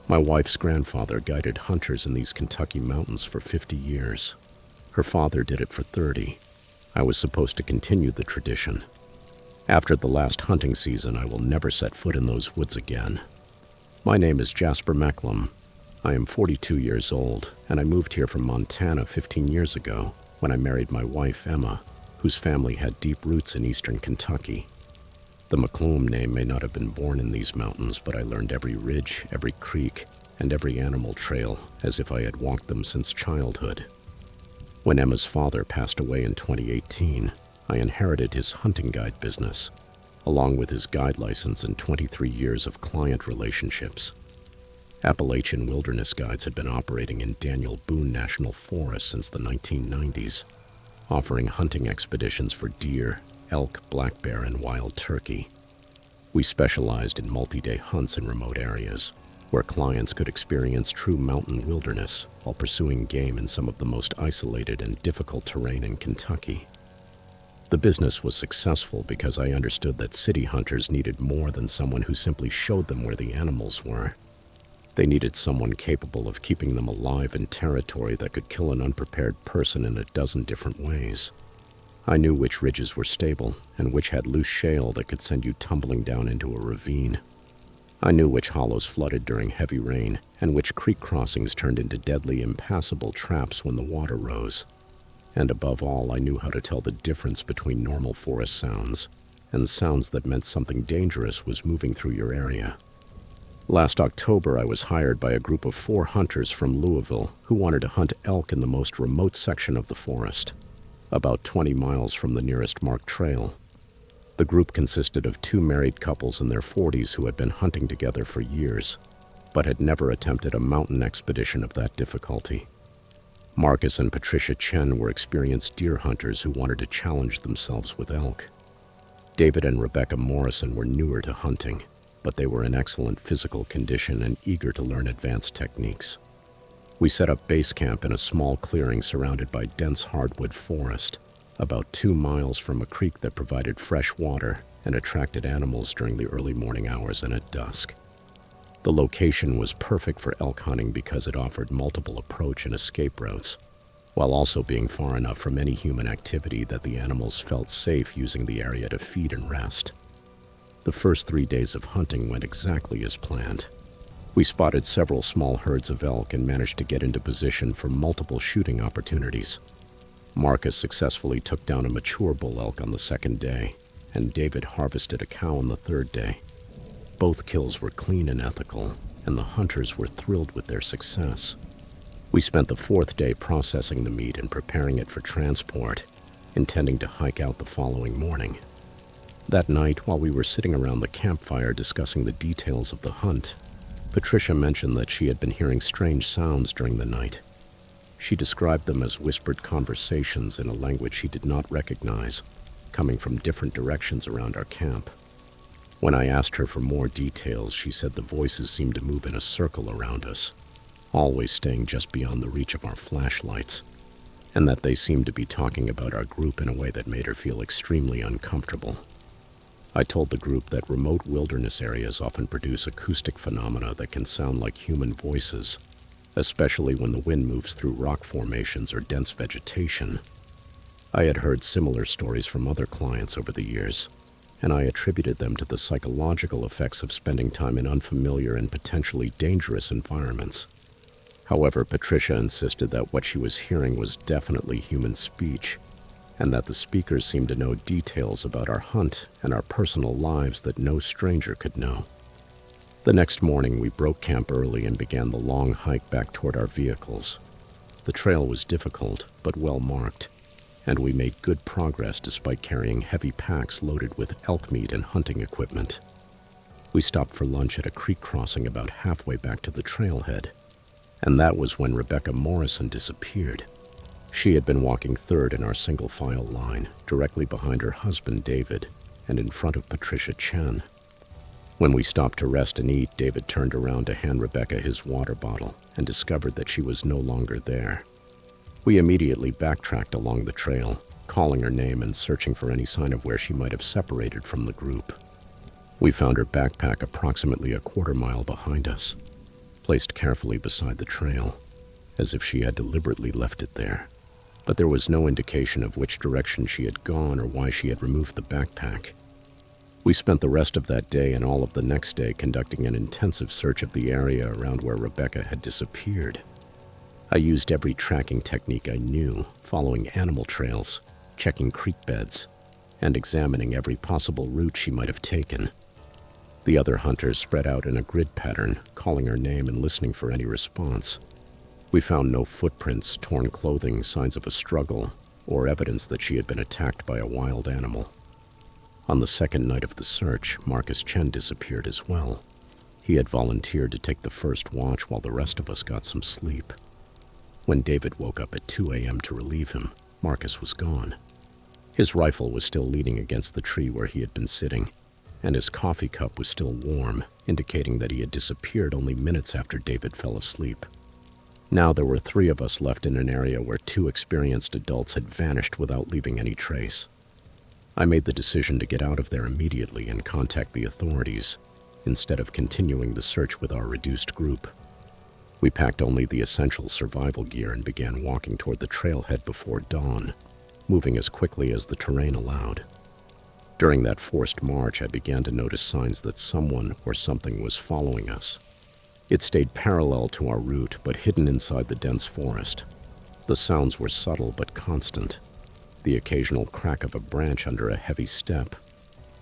A: My wife's grandfather guided hunters in these Kentucky mountains for 50 years. Her father did it for 30. I was supposed to continue the tradition. After the last hunting season, I will never set foot in those woods again. My name is Jasper Mecklem. I am 42 years old, and I moved here from Montana 15 years ago when I married my wife, Emma, whose family had deep roots in eastern Kentucky. The McClum name may not have been born in these mountains, but I learned every ridge, every creek, and every animal trail as if I had walked them since childhood. When Emma's father passed away in 2018, I inherited his hunting guide business, along with his guide license and 23 years of client relationships. Appalachian Wilderness Guides had been operating in Daniel Boone National Forest since the 1990s, offering hunting expeditions for deer, elk, black bear, and wild turkey. We specialized in multi-day hunts in remote areas, where clients could experience true mountain wilderness while pursuing game in some of the most isolated and difficult terrain in Kentucky. The business was successful because I understood that city hunters needed more than someone who simply showed them where the animals were. They needed someone capable of keeping them alive in territory that could kill an unprepared person in a dozen different ways. I knew which ridges were stable and which had loose shale that could send you tumbling down into a ravine. I knew which hollows flooded during heavy rain and which creek crossings turned into deadly, impassable traps when the water rose. And above all, I knew how to tell the difference between normal forest sounds and sounds that meant something dangerous was moving through your area. Last October, I was hired by a group of 4 hunters from Louisville who wanted to hunt elk in the most remote section of the forest, about 20 miles from the nearest marked trail. The group consisted of 2 married couples in their 40s who had been hunting together for years, but had never attempted a mountain expedition of that difficulty. Marcus and Patricia Chen were experienced deer hunters who wanted to challenge themselves with elk. David and Rebecca Morrison were newer to hunting, but they were in excellent physical condition and eager to learn advanced techniques. We set up base camp in a small clearing surrounded by dense hardwood forest, about 2 miles from a creek that provided fresh water and attracted animals during the early morning hours and at dusk. The location was perfect for elk hunting because it offered multiple approach and escape routes, while also being far enough from any human activity that the animals felt safe using the area to feed and rest. The first 3 days of hunting went exactly as planned. We spotted several small herds of elk and managed to get into position for multiple shooting opportunities. Marcus successfully took down a mature bull elk on the 2nd day, and David harvested a cow on the 3rd day. Both kills were clean and ethical, and the hunters were thrilled with their success. We spent the 4th day processing the meat and preparing it for transport, intending to hike out the following morning. That night, while we were sitting around the campfire discussing the details of the hunt, Patricia mentioned that she had been hearing strange sounds during the night. She described them as whispered conversations in a language she did not recognize, coming from different directions around our camp. When I asked her for more details, she said the voices seemed to move in a circle around us, always staying just beyond the reach of our flashlights, and that they seemed to be talking about our group in a way that made her feel extremely uncomfortable. I told the group that remote wilderness areas often produce acoustic phenomena that can sound like human voices, especially when the wind moves through rock formations or dense vegetation. I had heard similar stories from other clients over the years, and I attributed them to the psychological effects of spending time in unfamiliar and potentially dangerous environments. However, Patricia insisted that what she was hearing was definitely human speech, and that the speakers seemed to know details about our hunt and our personal lives that no stranger could know. The next morning, we broke camp early and began the long hike back toward our vehicles. The trail was difficult, but well marked, and we made good progress despite carrying heavy packs loaded with elk meat and hunting equipment. We stopped for lunch at a creek crossing about halfway back to the trailhead, and that was when Rebecca Morrison disappeared. She had been walking 3rd in our single-file line, directly behind her husband David, and in front of Patricia Chen. When we stopped to rest and eat, David turned around to hand Rebecca his water bottle and discovered that she was no longer there. We immediately backtracked along the trail, calling her name and searching for any sign of where she might have separated from the group. We found her backpack approximately a quarter mile behind us, placed carefully beside the trail, as if she had deliberately left it there. But there was no indication of which direction she had gone or why she had removed the backpack. We spent the rest of that day and all of the next day conducting an intensive search of the area around where Rebecca had disappeared. I used every tracking technique I knew, following animal trails, checking creek beds, and examining every possible route she might have taken. The other hunters spread out in a grid pattern, calling her name and listening for any response. We found no footprints, torn clothing, signs of a struggle, or evidence that she had been attacked by a wild animal. On the 2nd night of the search, Marcus Chen disappeared as well. He had volunteered to take the first watch while the rest of us got some sleep. When David woke up at 2 a.m. to relieve him, Marcus was gone. His rifle was still leaning against the tree where he had been sitting, and his coffee cup was still warm, indicating that he had disappeared only minutes after David fell asleep. Now there were 3 of us left in an area where 2 experienced adults had vanished without leaving any trace. I made the decision to get out of there immediately and contact the authorities, instead of continuing the search with our reduced group. We packed only the essential survival gear and began walking toward the trailhead before dawn, moving as quickly as the terrain allowed. During that forced march, I began to notice signs that someone or something was following us. It stayed parallel to our route, but hidden inside the dense forest. The sounds were subtle but constant. The occasional crack of a branch under a heavy step,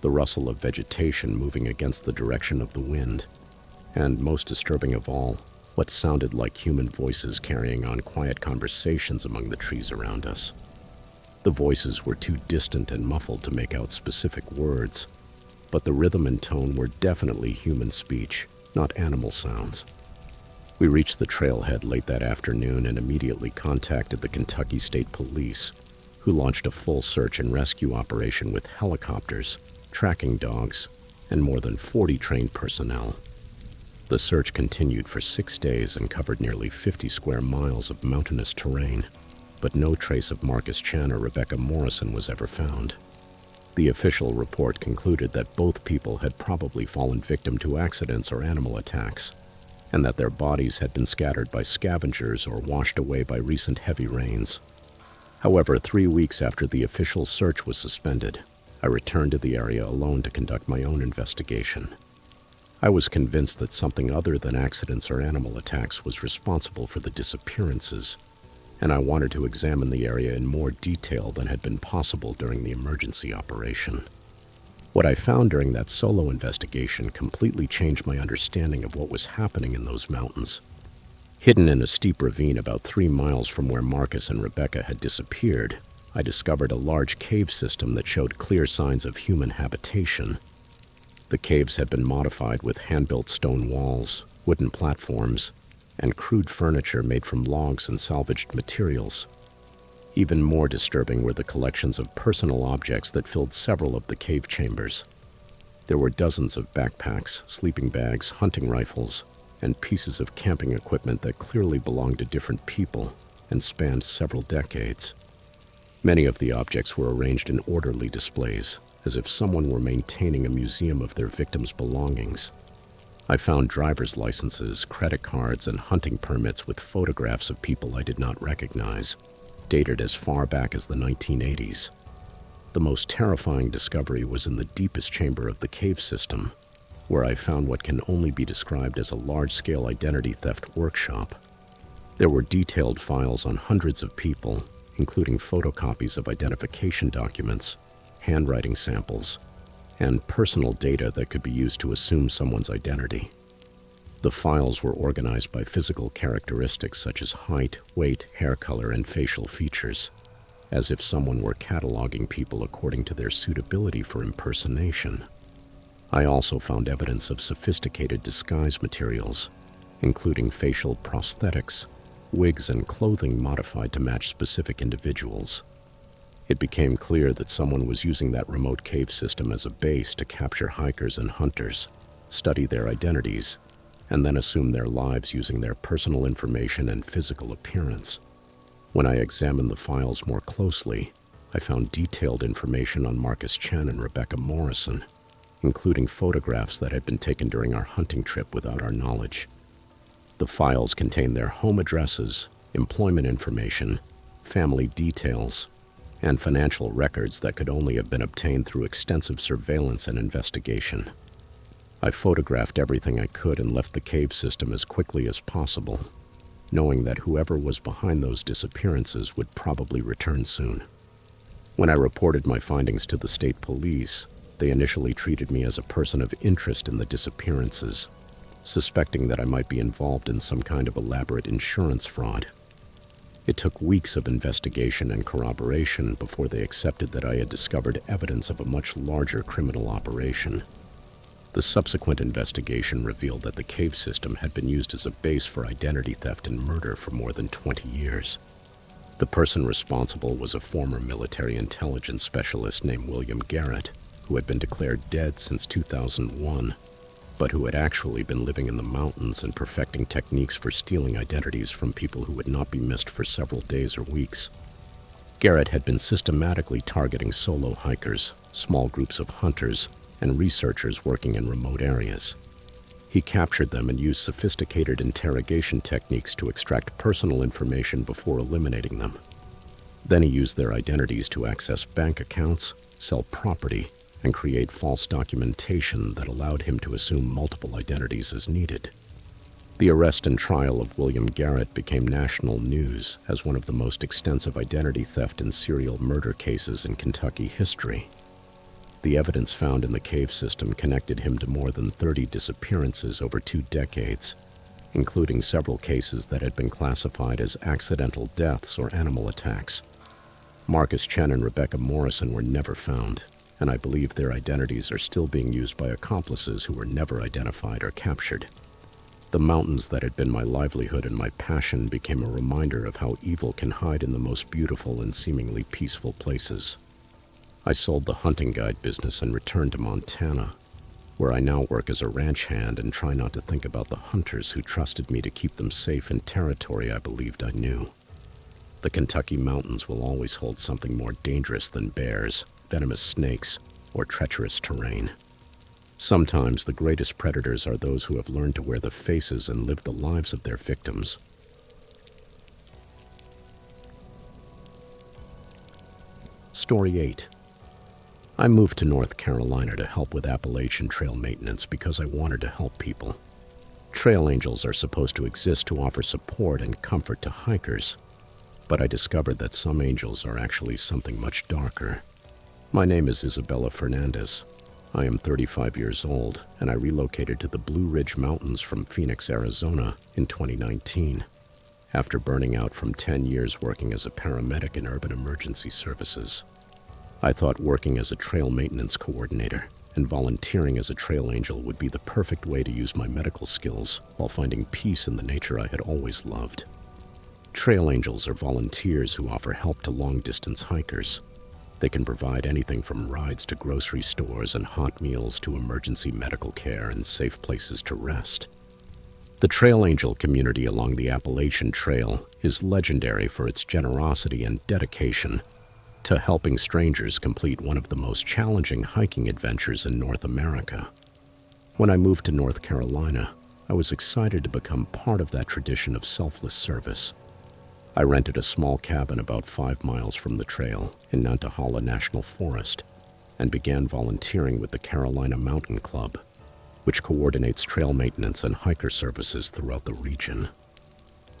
A: the rustle of vegetation moving against the direction of the wind, And most disturbing of all, what sounded like human voices carrying on quiet conversations among the trees around us. The voices were too distant and muffled to make out specific words, but the rhythm and tone were definitely human speech, not animal sounds. We reached the trailhead late that afternoon and immediately contacted the Kentucky State Police, who launched a full search and rescue operation with helicopters, tracking dogs, and more than 40 trained personnel. The search continued for 6 days and covered nearly 50 square miles of mountainous terrain, but no trace of Marcus Chan or Rebecca Morrison was ever found. The official report concluded that both people had probably fallen victim to accidents or animal attacks, and that their bodies had been scattered by scavengers or washed away by recent heavy rains. However, 3 weeks after the official search was suspended, I returned to the area alone to conduct my own investigation. I was convinced that something other than accidents or animal attacks was responsible for the disappearances, and I wanted to examine the area in more detail than had been possible during the emergency operation. What I found during that solo investigation completely changed my understanding of what was happening in those mountains. Hidden in a steep ravine about 3 miles from where Marcus and Rebecca had disappeared, I discovered a large cave system that showed clear signs of human habitation. The caves had been modified with hand-built stone walls, wooden platforms, and crude furniture made from logs and salvaged materials. Even more disturbing were the collections of personal objects that filled several of the cave chambers. There were dozens of backpacks, sleeping bags, hunting rifles, and pieces of camping equipment that clearly belonged to different people and spanned several decades. Many of the objects were arranged in orderly displays, as if someone were maintaining a museum of their victims' belongings. I found driver's licenses, credit cards, and hunting permits with photographs of people I did not recognize, dated as far back as the 1980s. The most terrifying discovery was in the deepest chamber of the cave system, where I found what can only be described as a large-scale identity theft workshop. There were detailed files on hundreds of people, including photocopies of identification documents, handwriting samples, and personal data that could be used to assume someone's identity. The files were organized by physical characteristics such as height, weight, hair color, and facial features, as if someone were cataloging people according to their suitability for impersonation. I also found evidence of sophisticated disguise materials, including facial prosthetics, wigs, and clothing modified to match specific individuals. It became clear that someone was using that remote cave system as a base to capture hikers and hunters, study their identities, and then assume their lives using their personal information and physical appearance. When I examined the files more closely, I found detailed information on Marcus Chan and Rebecca Morrison, including photographs that had been taken during our hunting trip without our knowledge. The files contained their home addresses, employment information, family details, and financial records that could only have been obtained through extensive surveillance and investigation. I photographed everything I could and left the cave system as quickly as possible, knowing that whoever was behind those disappearances would probably return soon. When I reported my findings to the state police, they initially treated me as a person of interest in the disappearances, suspecting that I might be involved in some kind of elaborate insurance fraud. It took weeks of investigation and corroboration before they accepted that I had discovered evidence of a much larger criminal operation. The subsequent investigation revealed that the cave system had been used as a base for identity theft and murder for more than 20 years. The person responsible was a former military intelligence specialist named William Garrett, who had been declared dead since 2001, but who had actually been living in the mountains and perfecting techniques for stealing identities from people who would not be missed for several days or weeks. Garrett had been systematically targeting solo hikers, small groups of hunters, and researchers working in remote areas. He captured them and used sophisticated interrogation techniques to extract personal information before eliminating them. Then he used their identities to access bank accounts, sell property, and create false documentation that allowed him to assume multiple identities as needed. The arrest and trial of William Garrett became national news as one of the most extensive identity theft and serial murder cases in Kentucky history. The evidence found in the cave system connected him to more than 30 disappearances over 2 decades, including several cases that had been classified as accidental deaths or animal attacks. Marcus Chen and Rebecca Morrison were never found, and I believe their identities are still being used by accomplices who were never identified or captured. The mountains that had been my livelihood and my passion became a reminder of how evil can hide in the most beautiful and seemingly peaceful places. I sold the hunting guide business and returned to Montana, where I now work as a ranch hand and try not to think about the hunters who trusted me to keep them safe in territory I believed I knew. The Kentucky mountains will always hold something more dangerous than bears, venomous snakes, or treacherous terrain. Sometimes the greatest predators are those who have learned to wear the faces and live the lives of their victims. Story 8. I moved to North Carolina to help with Appalachian trail maintenance because I wanted to help people. Trail angels are supposed to exist to offer support and comfort to hikers, but I discovered that some angels are actually something much darker. My name is Isabella Fernandez. I am 35 years old, and I relocated to the Blue Ridge Mountains from Phoenix, Arizona in 2019, after burning out from 10 years working as a paramedic in urban emergency services. I thought working as a trail maintenance coordinator and volunteering as a trail angel would be the perfect way to use my medical skills while finding peace in the nature I had always loved. Trail angels are volunteers who offer help to long-distance hikers. They can provide anything from rides to grocery stores and hot meals to emergency medical care and safe places to rest. The trail angel community along the Appalachian Trail is legendary for its generosity and dedication to helping strangers complete one of the most challenging hiking adventures in North America. When I moved to North Carolina, I was excited to become part of that tradition of selfless service. I rented a small cabin about 5 miles from the trail in Nantahala National Forest and began volunteering with the Carolina Mountain Club, which coordinates trail maintenance and hiker services throughout the region.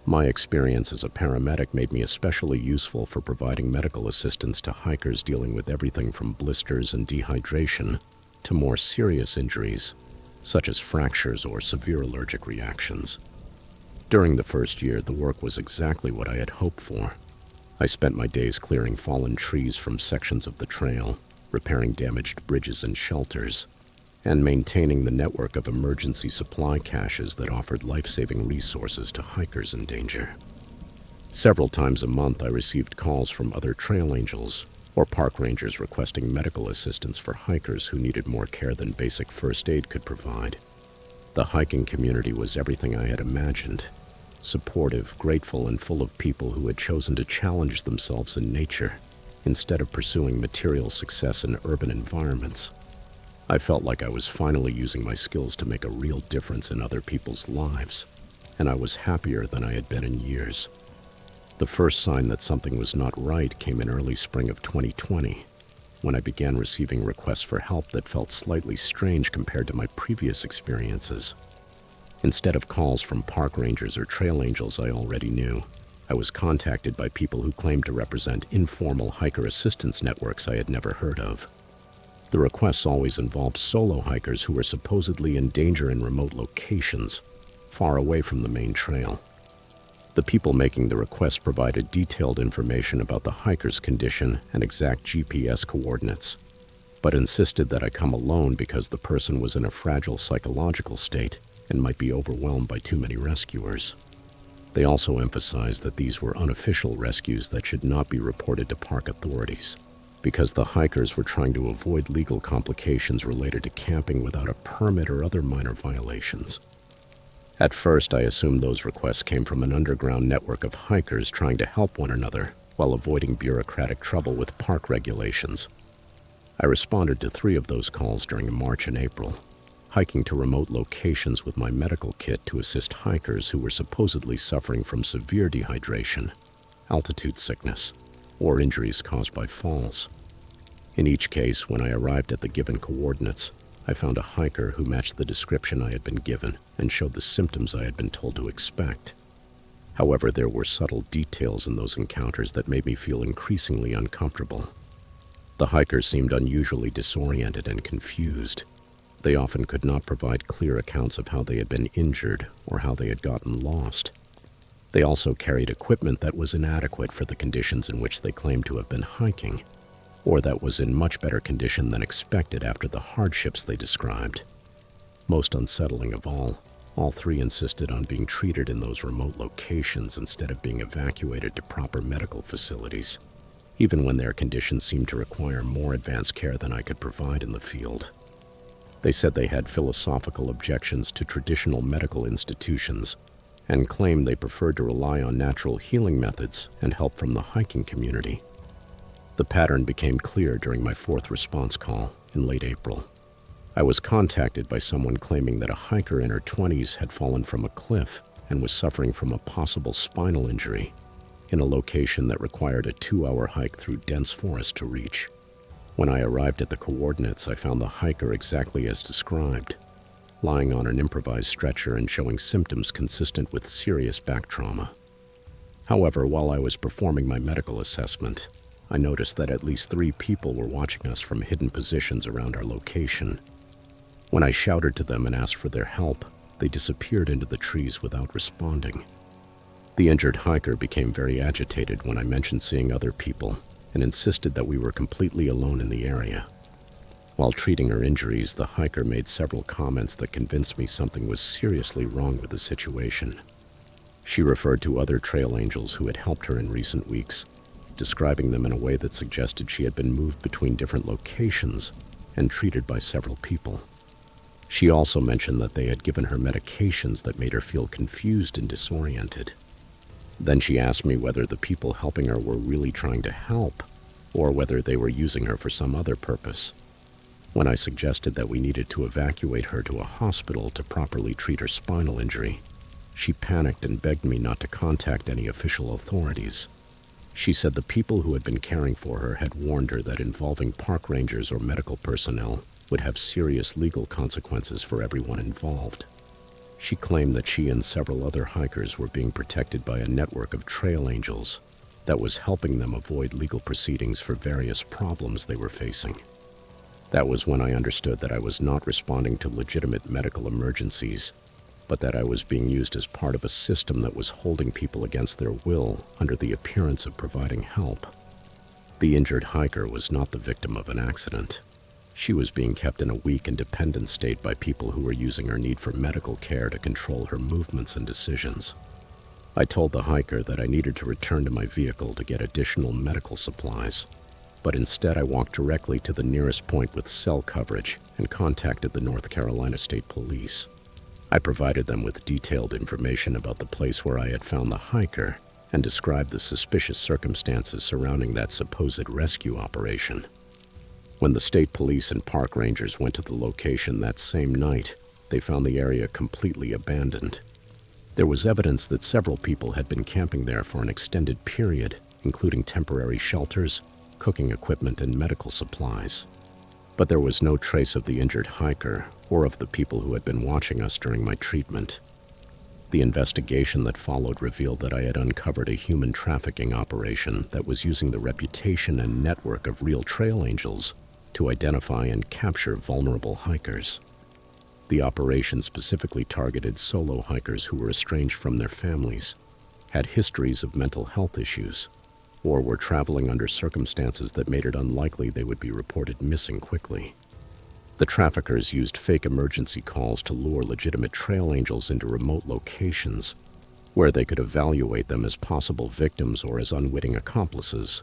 A: My experience as a paramedic made me especially useful for providing medical assistance to hikers dealing with everything from blisters and dehydration to more serious injuries, such as fractures or severe allergic reactions. During the first year, the work was exactly what I had hoped for. I spent my days clearing fallen trees from sections of the trail, repairing damaged bridges and shelters, and maintaining the network of emergency supply caches that offered life-saving resources to hikers in danger. Several times a month, I received calls from other trail angels or park rangers requesting medical assistance for hikers who needed more care than basic first aid could provide. The hiking community was everything I had imagined: supportive, grateful, and full of people who had chosen to challenge themselves in nature instead of pursuing material success in urban environments. I felt like I was finally using my skills to make a real difference in other people's lives, and I was happier than I had been in years. The first sign that something was not right came in early spring of 2020, when I began receiving requests for help that felt slightly strange compared to my previous experiences. Instead of calls from park rangers or trail angels I already knew, I was contacted by people who claimed to represent informal hiker assistance networks I had never heard of. The requests always involved solo hikers who were supposedly in danger in remote locations, far away from the main trail. The people making the requests provided detailed information about the hiker's condition and exact GPS coordinates, but insisted that I come alone because the person was in a fragile psychological state and might be overwhelmed by too many rescuers. They also emphasized that these were unofficial rescues that should not be reported to park authorities, because the hikers were trying to avoid legal complications related to camping without a permit or other minor violations. At first, I assumed those requests came from an underground network of hikers trying to help one another while avoiding bureaucratic trouble with park regulations. I responded to 3 of those calls during March and April, hiking to remote locations with my medical kit to assist hikers who were supposedly suffering from severe dehydration, altitude sickness, or injuries caused by falls. In each case, when I arrived at the given coordinates, I found a hiker who matched the description I had been given and showed the symptoms I had been told to expect. However, there were subtle details in those encounters that made me feel increasingly uncomfortable. The hikers seemed unusually disoriented and confused. They often could not provide clear accounts of how they had been injured or how they had gotten lost. They also carried equipment that was inadequate for the conditions in which they claimed to have been hiking, or that was in much better condition than expected after the hardships they described. Most unsettling of all three insisted on being treated in those remote locations instead of being evacuated to proper medical facilities, even when their conditions seemed to require more advanced care than I could provide in the field. They said they had philosophical objections to traditional medical institutions and claimed they preferred to rely on natural healing methods and help from the hiking community. The pattern became clear during my fourth response call in late April. I was contacted by someone claiming that a hiker in her 20s had fallen from a cliff and was suffering from a possible spinal injury in a location that required a 2-hour hike through dense forest to reach. When I arrived at the coordinates, I found the hiker exactly as described, lying on an improvised stretcher and showing symptoms consistent with serious back trauma. However, while I was performing my medical assessment, I noticed that at least 3 people were watching us from hidden positions around our location. When I shouted to them and asked for their help, they disappeared into the trees without responding. The injured hiker became very agitated when I mentioned seeing other people and insisted that we were completely alone in the area. While treating her injuries, the hiker made several comments that convinced me something was seriously wrong with the situation. She referred to other trail angels who had helped her in recent weeks, describing them in a way that suggested she had been moved between different locations and treated by several people. She also mentioned that they had given her medications that made her feel confused and disoriented. Then she asked me whether the people helping her were really trying to help, or whether they were using her for some other purpose. When I suggested that we needed to evacuate her to a hospital to properly treat her spinal injury, she panicked and begged me not to contact any official authorities. She said the people who had been caring for her had warned her that involving park rangers or medical personnel would have serious legal consequences for everyone involved. She claimed that she and several other hikers were being protected by a network of trail angels that was helping them avoid legal proceedings for various problems they were facing. That was when I understood that I was not responding to legitimate medical emergencies, but that I was being used as part of a system that was holding people against their will under the appearance of providing help. The injured hiker was not the victim of an accident. She was being kept in a weak and dependent state by people who were using her need for medical care to control her movements and decisions. I told the hiker that I needed to return to my vehicle to get additional medical supplies, but instead I walked directly to the nearest point with cell coverage and contacted the North Carolina State Police. I provided them with detailed information about the place where I had found the hiker and described the suspicious circumstances surrounding that supposed rescue operation. When the state police and park rangers went to the location that same night, they found the area completely abandoned. There was evidence that several people had been camping there for an extended period, including temporary shelters, cooking equipment, and medical supplies. But there was no trace of the injured hiker or of the people who had been watching us during my treatment. The investigation that followed revealed that I had uncovered a human trafficking operation that was using the reputation and network of real trail angels to identify and capture vulnerable hikers. The operation specifically targeted solo hikers who were estranged from their families, had histories of mental health issues, or were traveling under circumstances that made it unlikely they would be reported missing quickly. The traffickers used fake emergency calls to lure legitimate trail angels into remote locations where they could evaluate them as possible victims or as unwitting accomplices.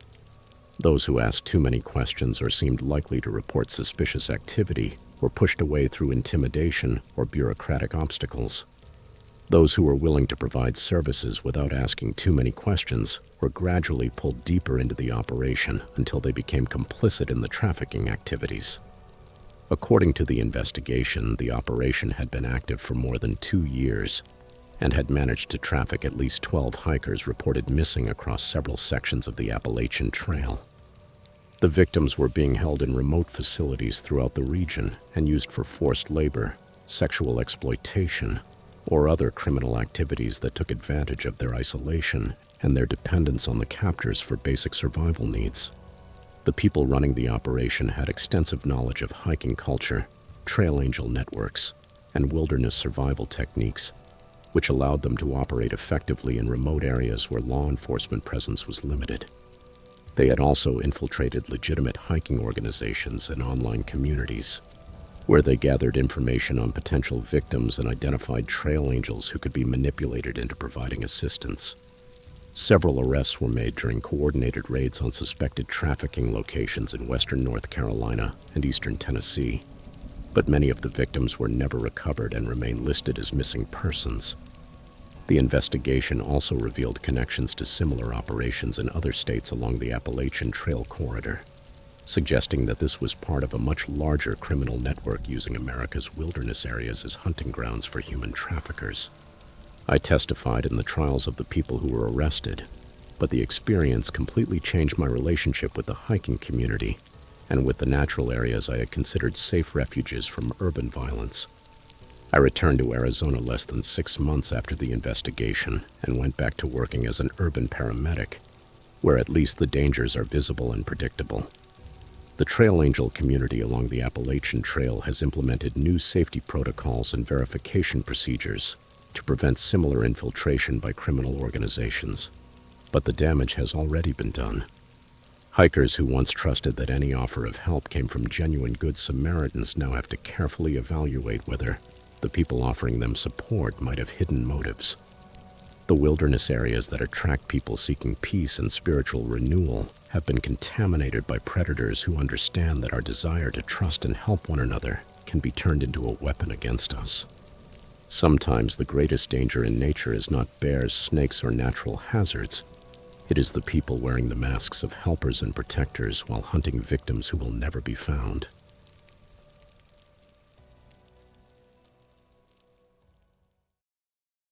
A: Those who asked too many questions or seemed likely to report suspicious activity were pushed away through intimidation or bureaucratic obstacles. Those who were willing to provide services without asking too many questions were gradually pulled deeper into the operation until they became complicit in the trafficking activities. According to the investigation, the operation had been active for more than 2 years and had managed to traffic at least 12 hikers reported missing across several sections of the Appalachian Trail. The victims were being held in remote facilities throughout the region and used for forced labor, sexual exploitation, or other criminal activities that took advantage of their isolation and their dependence on the captors for basic survival needs. The people running the operation had extensive knowledge of hiking culture, trail angel networks, and wilderness survival techniques, which allowed them to operate effectively in remote areas where law enforcement presence was limited. They had also infiltrated legitimate hiking organizations and online communities, where they gathered information on potential victims and identified trail angels who could be manipulated into providing assistance. Several arrests were made during coordinated raids on suspected trafficking locations in western North Carolina and eastern Tennessee, but many of the victims were never recovered and remain listed as missing persons. The investigation also revealed connections to similar operations in other states along the Appalachian Trail corridor, suggesting that this was part of a much larger criminal network using America's wilderness areas as hunting grounds for human traffickers. I testified in the trials of the people who were arrested, but the experience completely changed my relationship with the hiking community and with the natural areas I had considered safe refuges from urban violence. I returned to Arizona less than 6 months after the investigation and went back to working as an urban paramedic, where at least the dangers are visible and predictable. The trail angel community along the Appalachian Trail has implemented new safety protocols and verification procedures to prevent similar infiltration by criminal organizations, but the damage has already been done. Hikers who once trusted that any offer of help came from genuine Good Samaritans now have to carefully evaluate whether the people offering them support might have hidden motives. The wilderness areas that attract people seeking peace and spiritual renewal have been contaminated by predators who understand that our desire to trust and help one another can be turned into a weapon against us. Sometimes the greatest danger in nature is not bears, snakes, or natural hazards. It is the people wearing the masks of helpers and protectors while hunting victims who will never be found.